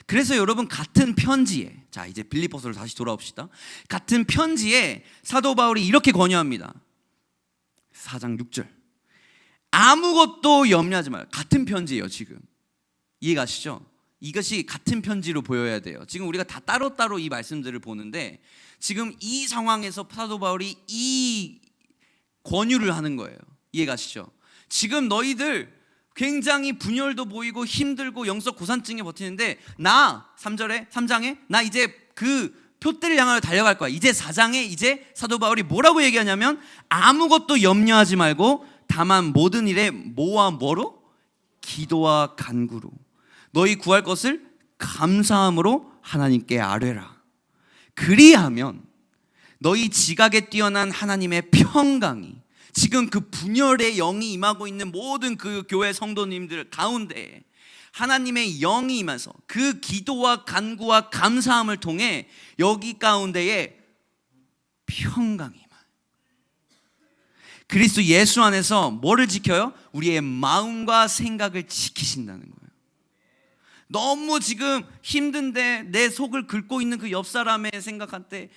그래서 여러분, 같은 편지에, 자 이제 빌립보서로 다시 돌아옵시다. 같은 편지에 사도 바울이 이렇게 권유합니다. 4장 6절. 아무것도 염려하지 말아요. 같은 편지예요. 지금 이해가시죠? 이것이 같은 편지로 보여야 돼요. 지금 우리가 다 따로따로 이 말씀들을 보는데 지금 이 상황에서 사도 바울이 이 권유를 하는 거예요. 이해가시죠? 지금 너희들 굉장히 분열도 보이고 힘들고 영적 고산증에 버티는데 나 3장에 나 이제 그 표대를 향하여 달려갈 거야. 이제 4장에 이제 사도 바울이 뭐라고 얘기하냐면 아무것도 염려하지 말고 다만 모든 일에 뭐와 뭐로? 기도와 간구로 너희 구할 것을 감사함으로 하나님께 아뢰라. 그리하면 너희 지각에 뛰어난 하나님의 평강이, 지금 그 분열의 영이 임하고 있는 모든 그 교회 성도님들 가운데 하나님의 영이 임해서 그 기도와 간구와 감사함을 통해 여기 가운데에 평강이 임해요. 그리스도 예수 안에서 뭐를 지켜요? 우리의 마음과 생각을 지키신다는 거예요. 너무 지금 힘든데 내 속을 긁고 있는 그 옆 사람의 생각할 때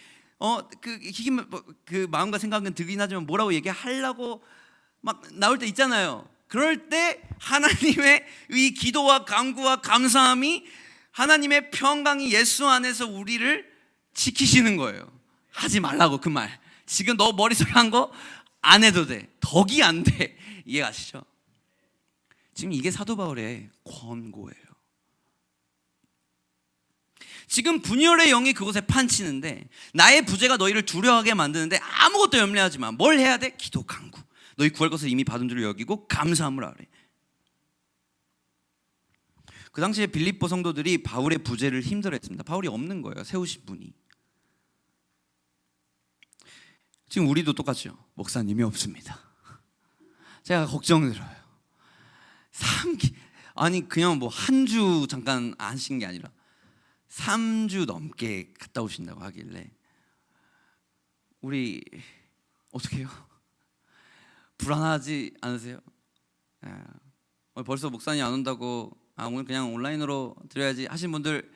그 마음과 생각은 들긴 하지만 뭐라고 얘기하려고 막 나올 때 있잖아요. 그럴 때 하나님의 이 기도와 간구와 감사함이, 하나님의 평강이 예수 안에서 우리를 지키시는 거예요. 하지 말라고 그 말. 지금 너 머릿속에 한 거 안 해도 돼. 덕이 안 돼. 이해가시죠? 지금 이게 사도 바울의 권고예요. 지금 분열의 영이 그곳에 판치는데 나의 부재가 너희를 두려워하게 만드는데 아무것도 염려하지 마. 뭘 해야 돼? 기도 간구. 너희 구할 것을 이미 받은 줄 여기고 감사함을 아뢰. 그 당시에 빌립보 성도들이 바울의 부재를 힘들어했습니다. 바울이 없는 거예요. 세우신 분이. 지금 우리도 똑같죠. 목사님이 없습니다. 제가 걱정들어요. 3기 아니 그냥 뭐 한 주 잠깐 하신 게 아니라 3주 넘게 갔다 오신다고 하길래 우리 어떻게 해요? 불안하지 않으세요? 벌써 목사님 안 온다고 오늘 그냥 온라인으로 드려야지 하신 분들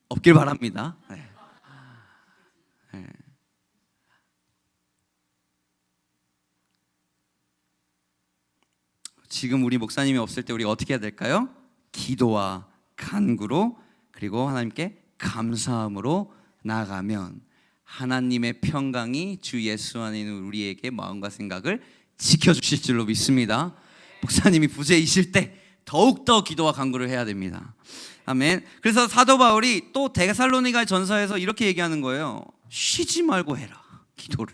없길 바랍니다. 네. 지금 우리 목사님이 없을 때 우리가 어떻게 해야 될까요? 기도와 간구로 그리고 하나님께 감사함으로 나아가면 하나님의 평강이 주 예수 안에 있는 우리에게 마음과 생각을 지켜주실 줄로 믿습니다. 목사님이 부재이실 때 더욱더 기도와 간구를 해야 됩니다. 아멘. 그래서 사도 바울이 또 데살로니가 전서에서 이렇게 얘기하는 거예요. 쉬지 말고 해라. 기도를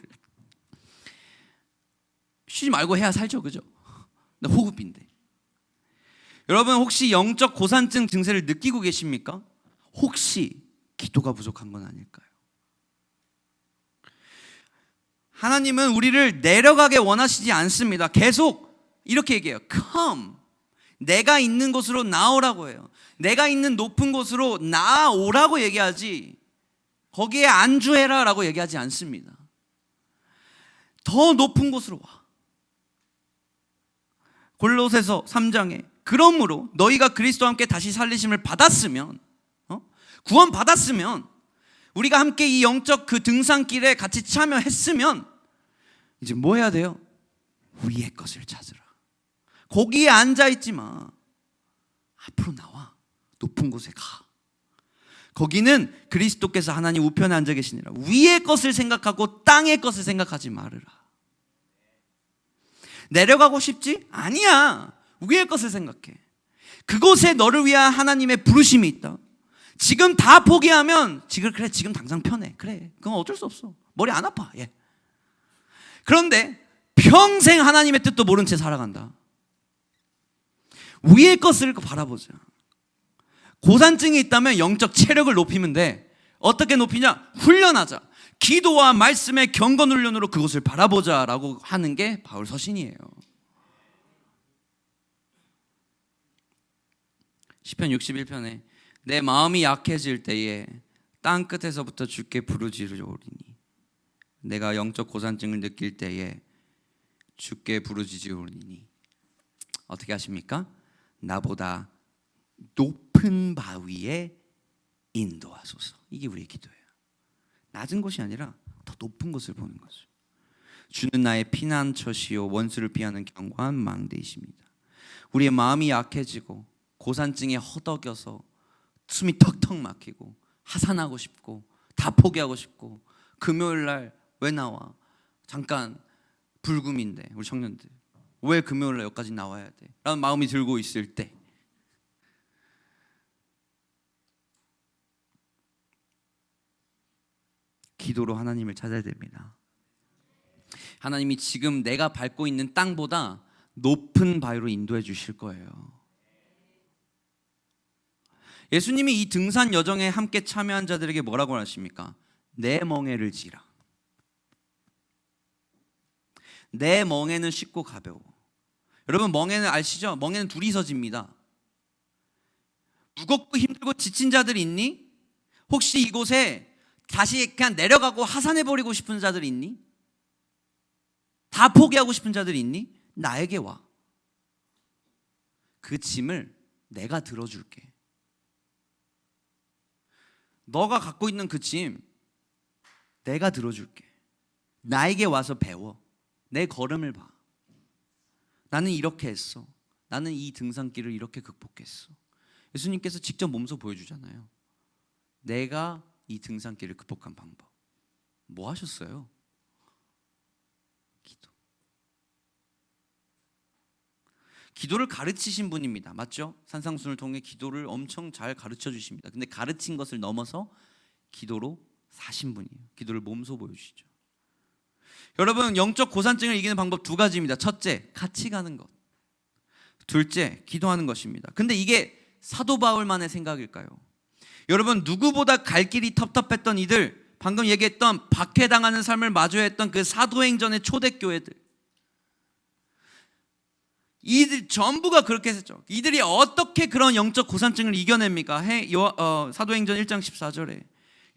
쉬지 말고 해야 살죠, 그죠? 근데 호흡인데. 여러분 혹시 영적 고산증 증세를 느끼고 계십니까? 혹시 기도가 부족한 건 아닐까요? 하나님은 우리를 내려가게 원하시지 않습니다. 계속 이렇게 얘기해요. Come. 내가 있는 곳으로 나오라고 해요. 내가 있는 높은 곳으로 나오라고 얘기하지 거기에 안주해라 라고 얘기하지 않습니다. 더 높은 곳으로 와. 골로새서 3장에 그러므로 너희가 그리스도와 함께 다시 살리심을 받았으면, 구원 받았으면, 우리가 함께 이 영적 그 등산길에 같이 참여했으면 이제 뭐 해야 돼요? 위의 것을 찾으라. 거기에 앉아있지 마. 앞으로 나와. 높은 곳에 가. 거기는 그리스도께서 하나님 우편에 앉아 계시니라. 위의 것을 생각하고 땅의 것을 생각하지 말으라. 내려가고 싶지? 아니야. 위의 것을 생각해. 그곳에 너를 위한 하나님의 부르심이 있다. 지금 다 포기하면 그래 지금 당장 편해. 그래 그건 어쩔 수 없어. 머리 안 아파. 예. 그런데 평생 하나님의 뜻도 모른 채 살아간다. 위의 것을 바라보자. 고산증이 있다면 영적 체력을 높이면 돼. 어떻게 높이냐? 훈련하자. 기도와 말씀의 경건 훈련으로 그것을 바라보자라고 하는 게 바울 서신이에요. 시편 61편에 내 마음이 약해질 때에 땅 끝에서부터 주께 부르짖으리니 내가 영적 고산증을 느낄 때에 주께 부르짖으리니 어떻게 하십니까? 나보다 높은 바위에 인도하소서. 이게 우리의 기도예요. 낮은 곳이 아니라 더 높은 곳을 보는 거죠. 주는 나의 피난처시요 원수를 피하는 견고한 망대이십니다. 우리의 마음이 약해지고 고산증에 허덕여서 숨이 턱턱 막히고 하산하고 싶고 다 포기하고 싶고 금요일 날 왜 나와? 잠깐 불금인데 우리 청년들 왜 금요일 날 여기까지 나와야 돼? 라는 마음이 들고 있을 때 기도로 하나님을 찾아야 됩니다. 하나님이 지금 내가 밟고 있는 땅보다 높은 바위로 인도해 주실 거예요. 예수님이 이 등산 여정에 함께 참여한 자들에게 뭐라고 하십니까? 내 멍에를 지라. 내 멍에는 쉽고 가벼워. 여러분, 멍에는 아시죠? 멍에는 둘이서 집니다. 무겁고 힘들고 지친 자들 있니? 혹시 이곳에 다시 그냥 내려가고 하산해버리고 싶은 자들 있니? 다 포기하고 싶은 자들 있니? 나에게 와. 그 짐을 내가 들어줄게. 너가 갖고 있는 그 짐 내가 들어줄게. 나에게 와서 배워. 내 걸음을 봐. 나는 이렇게 했어. 나는 이 등산길을 이렇게 극복했어. 예수님께서 직접 몸소 보여주잖아요. 내가 이 등산길을 극복한 방법. 뭐 하셨어요? 기도. 기도를 가르치신 분입니다. 맞죠? 산상순을 통해 기도를 엄청 잘 가르쳐 주십니다. 근데 가르친 것을 넘어서 기도로 사신 분이에요. 기도를 몸소 보여주시죠. 여러분, 영적 고산증을 이기는 방법 두 가지입니다. 첫째, 같이 가는 것. 둘째, 기도하는 것입니다. 근데 이게 사도 바울만의 생각일까요? 여러분, 누구보다 갈 길이 텁텁했던 이들, 방금 얘기했던 박해당하는 삶을 마주했던 그 사도행전의 초대교회들, 이들 전부가 그렇게 했죠. 이들이 어떻게 그런 영적 고산증을 이겨냅니까? 사도행전 1장 14절에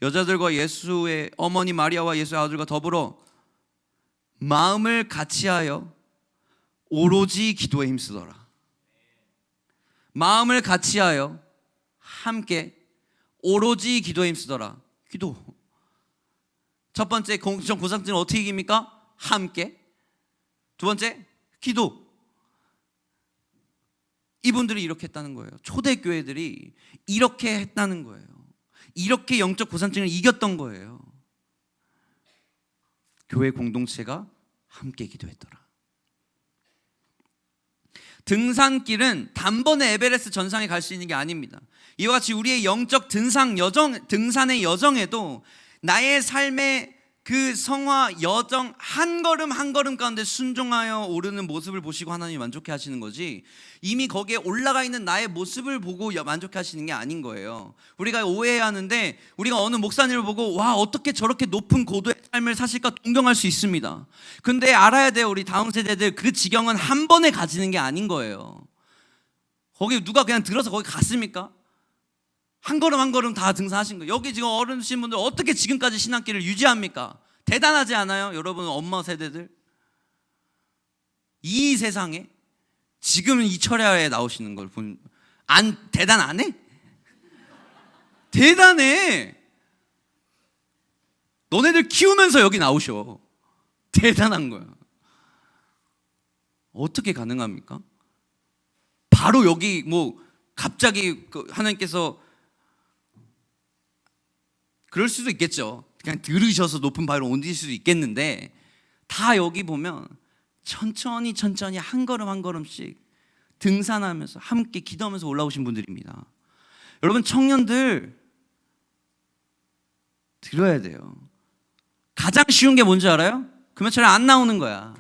여자들과 예수의 어머니 마리아와 예수의 아들과 더불어 마음을 같이하여 오로지 기도에 힘쓰더라. 마음을 같이하여 함께 오로지 기도에 힘쓰더라. 기도. 첫 번째 고산증을 어떻게 이깁니까? 함께. 두 번째, 기도. 이분들이 이렇게 했다는 거예요. 초대교회들이 이렇게 했다는 거예요. 이렇게 영적 고산증을 이겼던 거예요. 교회 공동체가 함께 기도했더라. 등산길은 단번에 에베레스트 전상에 갈 수 있는 게 아닙니다. 이와 같이 우리의 영적 등산의 여정에도 나의 삶의 그 성화 여정 한 걸음 한 걸음 가운데 순종하여 오르는 모습을 보시고 하나님이 만족해 하시는 거지, 이미 거기에 올라가 있는 나의 모습을 보고 만족해 하시는 게 아닌 거예요. 우리가 오해해야 하는데, 우리가 어느 목사님을 보고 와, 어떻게 저렇게 높은 고도의 삶을 사실까 동경할 수 있습니다. 근데 알아야 돼요. 우리 다음 세대들, 그 지경은 한 번에 가지는 게 아닌 거예요. 거기 누가 그냥 들어서 거기 갔습니까? 한 걸음 한 걸음 다 등산하신 거예요. 여기 지금 어른이신 분들 어떻게 지금까지 신앙길을 유지합니까? 대단하지 않아요? 여러분, 엄마 세대들, 이 세상에 지금 이 철야에 나오시는 걸 보면 대단 안 해? 대단해. 너네들 키우면서 여기 나오셔. 대단한 거야. 어떻게 가능합니까? 바로 여기 갑자기 하나님께서, 그럴 수도 있겠죠. 그냥 들으셔서 높은 바위로 옮길 수도 있겠는데, 다 여기 보면 천천히 한 걸음 한 걸음씩 등산하면서 함께 기도하면서 올라오신 분들입니다. 여러분, 청년들 들어야 돼요. 가장 쉬운 게 뭔지 알아요? 금요철에 안 나오는 거야.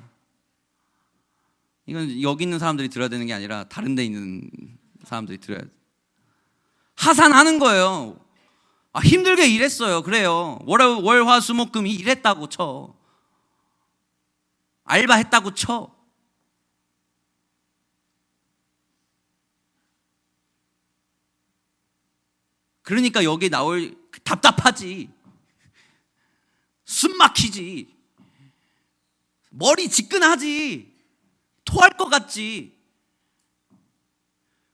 이건 여기 있는 사람들이 들어야 되는 게 아니라 다른 데 있는 사람들이 들어야 돼. 하산하는 거예요. 힘들게 일했어요. 그래요. 월, 화, 수, 목, 금이 일했다고 쳐. 알바했다고 쳐. 그러니까 여기 나올 답답하지. 숨 막히지. 머리 지끈하지. 토할 것 같지.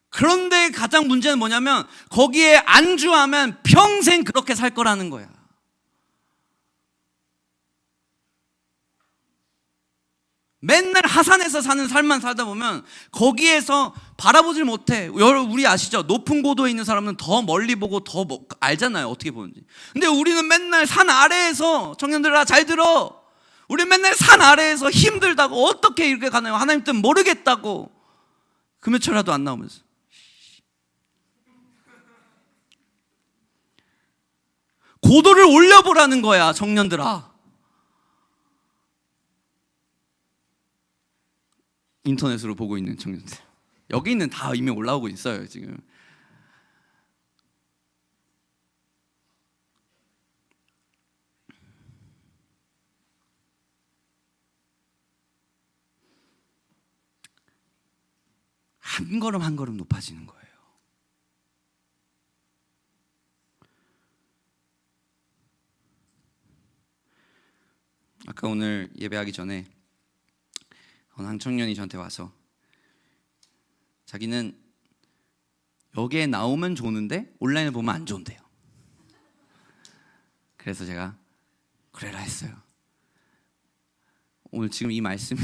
그런데 가장 문제는 뭐냐면, 거기에 안주하면 평생 그렇게 살 거라는 거야. 맨날 하산해서 사는 삶만 살다 보면 거기에서 바라보질 못해. 우리 아시죠? 높은 고도에 있는 사람은 더 멀리 보고 더 알잖아요, 어떻게 보는지. 근데 우리는 맨날 산 아래에서, 청년들아 잘 들어, 우리 맨날 산 아래에서 힘들다고, 어떻게 이렇게 가나요? 하나님 뜻 모르겠다고 금요철라도 안 나오면서. 고도를 올려보라는 거야, 청년들아. 인터넷으로 보고 있는 청년들, 여기 있는 다 이미 올라오고 있어요 지금. 한 걸음 한 걸음 높아지는 거예요. 아까 오늘 예배하기 전에 한 청년이 저한테 와서 자기는 여기에 나오면 좋은데 온라인을 보면 안 좋은데요. 그래서 제가 그래라 했어요. 오늘 지금 이 말씀이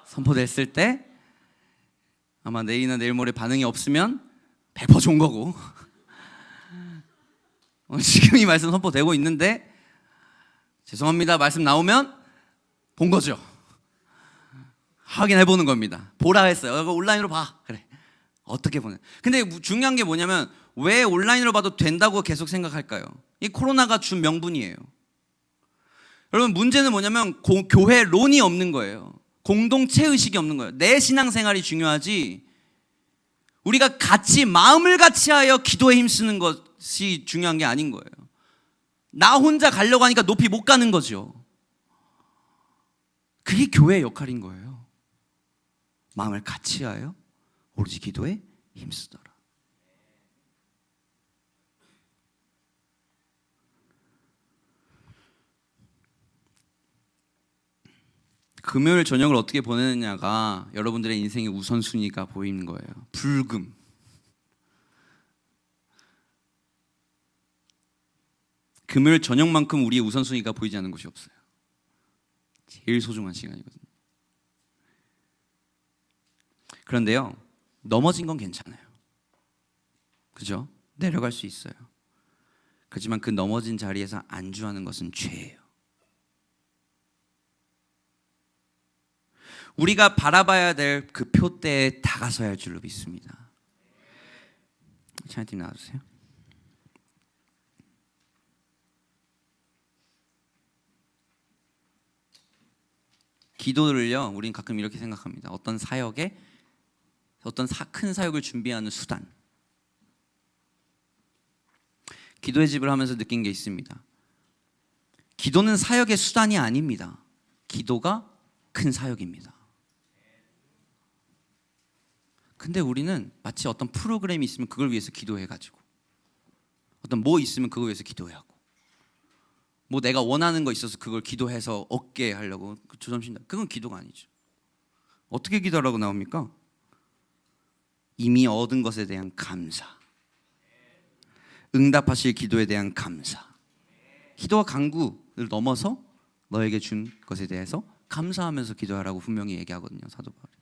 선포됐을 때 아마 내일이나 내일 모레 반응이 없으면 100% 좋은 거고, 지금 이 말씀 선포되고 있는데 죄송합니다 말씀 나오면 본 거죠. 확인해 보는 겁니다. 보라 했어요. 이거 온라인으로 봐. 그래. 어떻게 보냐. 근데 중요한 게 뭐냐면 왜 온라인으로 봐도 된다고 계속 생각할까요? 이 코로나가 준 명분이에요. 여러분 문제는 뭐냐면 교회론이 없는 거예요. 공동체 의식이 없는 거예요. 내 신앙생활이 중요하지 우리가 같이 마음을 같이 하여 기도에 힘쓰는 것이 중요한 게 아닌 거예요. 나 혼자 가려고 하니까 높이 못 가는 거죠. 그게 교회의 역할인 거예요. 마음을 같이 하여 오로지 기도에 힘쓰더라. 금요일 저녁을 어떻게 보내느냐가 여러분들의 인생의 우선순위가 보이는 거예요. 불금. 금요일 저녁만큼 우리의 우선순위가 보이지 않는 곳이 없어요. 제일 소중한 시간이거든요. 그런데요, 넘어진 건 괜찮아요. 그죠? 내려갈 수 있어요. 그렇지만 그 넘어진 자리에서 안주하는 것은 죄예요. 우리가 바라봐야 될 그 표대에 다가서야 할 줄로 믿습니다. 찬양팀 나와주세요. 기도를요, 우리는 가끔 이렇게 생각합니다. 어떤 사역에 큰 사역을 준비하는 수단. 기도의 집을 하면서 느낀 게 있습니다. 기도는 사역의 수단이 아닙니다. 기도가 큰 사역입니다. 근데 우리는 마치 어떤 프로그램이 있으면 그걸 위해서 기도해가지고, 어떤 뭐 있으면 그걸 위해서 기도해하고, 뭐 내가 원하는 거 있어서 그걸 기도해서 얻게 하려고 조점신다. 그건 기도가 아니죠. 어떻게 기도하라고 나옵니까? 이미 얻은 것에 대한 감사, 응답하실 기도에 대한 감사. 기도와 간구를 넘어서 너에게 준 것에 대해서 감사하면서 기도하라고 분명히 얘기하거든요, 사도 바울이.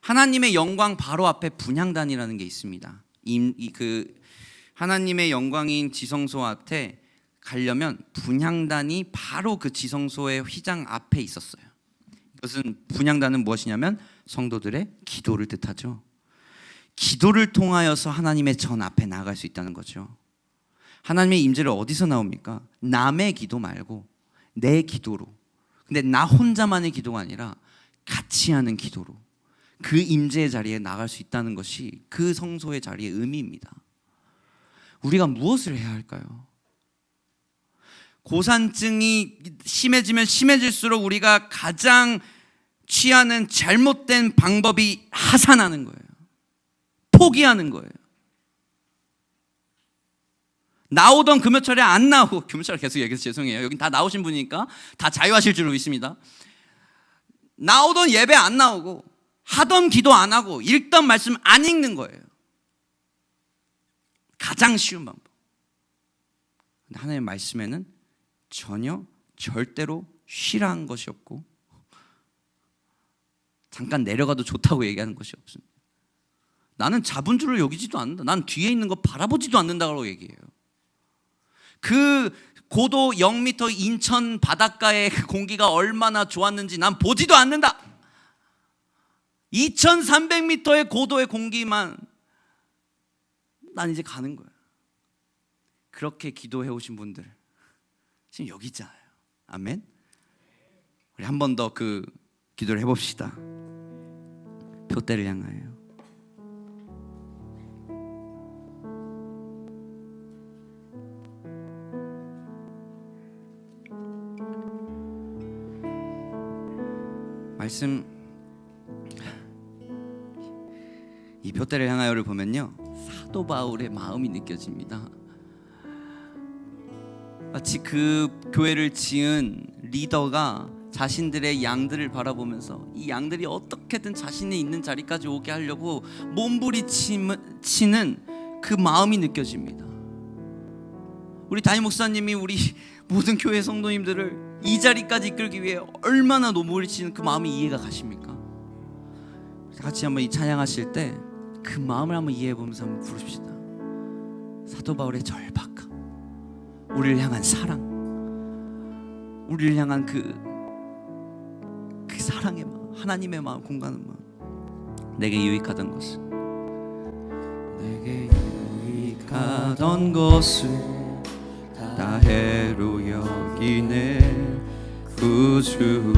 하나님의 영광 바로 앞에 분향단이라는 게 있습니다. 하나님의 영광인 지성소 앞에 가려면 분향단이 바로 그 지성소의 휘장 앞에 있었어요. 이것은 분향단은 무엇이냐면 성도들의 기도를 뜻하죠. 기도를 통하여서 하나님의 전 앞에 나아갈 수 있다는 거죠. 하나님의 임재를 어디서 나옵니까? 남의 기도 말고 내 기도로. 근데 나 혼자만의 기도가 아니라 같이 하는 기도로 그 임재의 자리에 나갈 수 있다는 것이 그 성소의 자리의 의미입니다. 우리가 무엇을 해야 할까요? 고산증이 심해지면 심해질수록 우리가 가장 취하는 잘못된 방법이 하산하는 거예요. 포기하는 거예요. 나오던 금요철에 안 나오고, 금요철에 계속 얘기해서 죄송해요. 여긴 다 나오신 분이니까 다 자유하실 줄로 믿습니다. 나오던 예배 안 나오고, 하던 기도 안 하고, 읽던 말씀 안 읽는 거예요. 가장 쉬운 방법. 근데 하나님의 말씀에는 전혀 절대로 쉬라는 것이 없고, 잠깐 내려가도 좋다고 얘기하는 것이 없습니다. 나는 잡은 줄을 여기지도 않는다. 난 뒤에 있는 거 바라보지도 않는다고 얘기해요. 그 고도 0m 인천 바닷가의 공기가 얼마나 좋았는지 난 보지도 않는다. 2300m의 고도의 공기만 난 이제 가는 거예요. 그렇게 기도해 오신 분들 지금 여기 있잖아요. 아멘. 우리 한 번 더 그 기도를 해봅시다. 표대를 향하여. 말씀, 이 표대를 향하여를 보면요, 사도 바울의 마음이 느껴집니다. 마치 그 교회를 지은 리더가 자신들의 양들을 바라보면서 이 양들이 어떻게든 자신이 있는 자리까지 오게 하려고 몸부림치는 그 마음이 느껴집니다. 우리 담임 목사님이 우리 모든 교회 성도님들을 이 자리까지 이끌기 위해 얼마나 몸부림치는 그 마음이 이해가 가십니까? 같이 한번 이 찬양하실 때 그 마음을 한번 이해해 보면서 한번 부릅시다. 사도 바울의 절박함, 우리를 향한 사랑, 우리를 향한 그 사랑의 마음, 하나님의 마음, 공간의 마음. 내게 유익하던 것을, 내게 유익하던 것을 다 해로 여기네. 구주를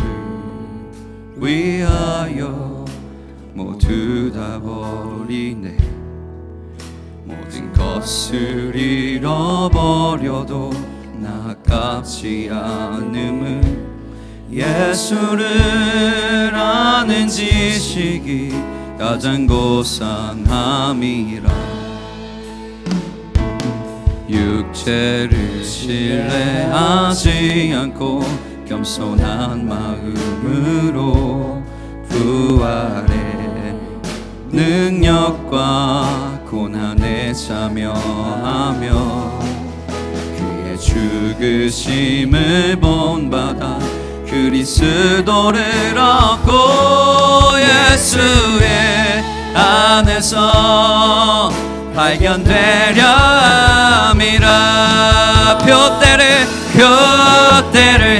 위하여 모두 다 버리네. 모든 것을 잃어버려도 나 아깝지 않음은 예수를 아는 지식이 가장 고상함이라. 육체를 신뢰하지 않고 겸손한 마음으로 부활의 능력과 고난에 참여하며 그의 죽으심을 본받아 그리스도를 얻고 예수의 안에서 발견되려 함이라. 표대를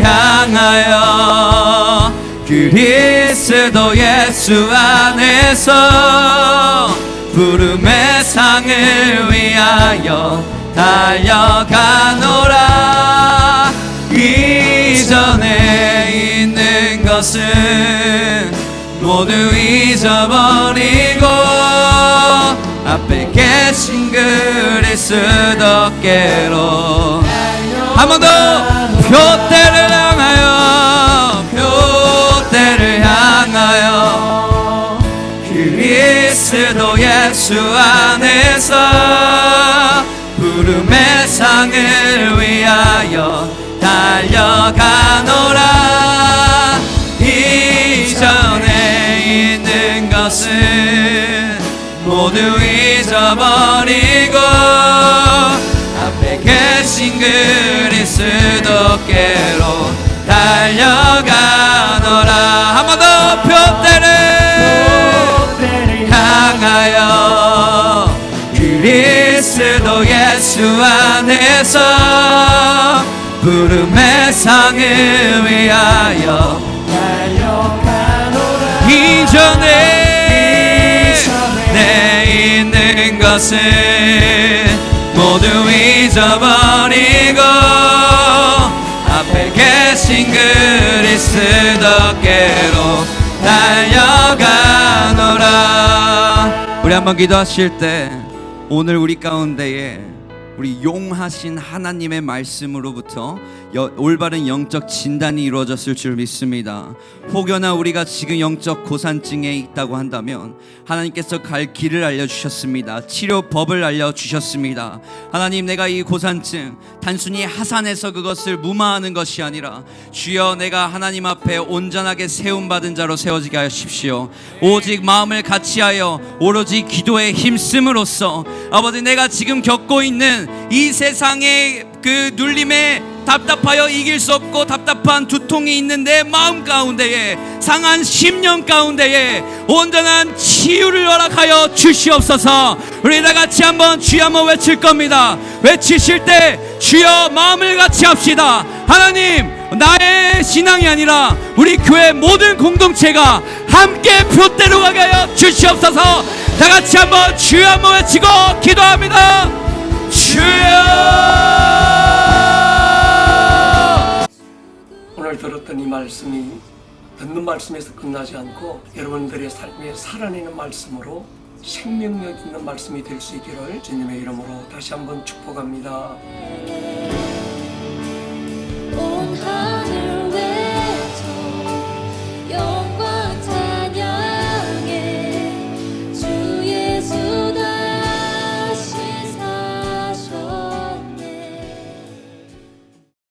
향하여 그리스도 예수 안에서 부름의 상을 위하여 달려가노라. 이전에 있는 것은 모두 잊어버리고 앞에 계신 그리스도께로. 한 번 더 표대를 향하여 그리스도 예수 안에서 부름의 상을 위하여 달려가노라. 이전에 있는 것은 모두 잊어버리고 앞에 계신 그리스도께로 달려가노라. 한 번 더 표대를 향하여 그리스도 예수 안에서 부름의 상을 위하여 달려가노라. 이전에 내 있는 것은 모두 잊어버리고 앞에 계신 그리스도께로 달려가노라. 우리 한번 기도하실 때 오늘 우리 가운데에 우리 용하신 하나님의 말씀으로부터 올바른 영적 진단이 이루어졌을 줄 믿습니다. 혹여나 우리가 지금 영적 고산증에 있다고 한다면 하나님께서 갈 길을 알려주셨습니다. 치료법을 알려주셨습니다. 하나님, 내가 이 고산증 단순히 하산해서 그것을 무마하는 것이 아니라 주여, 내가 하나님 앞에 온전하게 세움받은 자로 세워지게 하십시오. 오직 마음을 같이하여 오로지 기도에 힘씀으로써 아버지, 내가 지금 겪고 있는 이 세상의 그 눌림에 답답하여 이길 수 없고 답답한 두통이 있는 내 마음 가운데에, 상한 심령 가운데에 온전한 치유를 허락하여 주시옵소서. 우리 다 같이 한번 주여 한번 외칠 겁니다. 외치실 때 주여 마음을 같이 합시다. 하나님, 나의 신앙이 아니라 우리 교회 모든 공동체가 함께 표대로 가게 하여 주시옵소서. 다 같이 한번 주여 한번 외치고 기도합니다. 주여. 오늘 오늘 들었던 이 말씀이 듣는 말씀에서 끝나지 않고 여러분들의 삶에 살아내는 말씀으로 생명력 있는 말씀이 될 수 있기를 주님의 이름으로 다시 한번 축복합니다.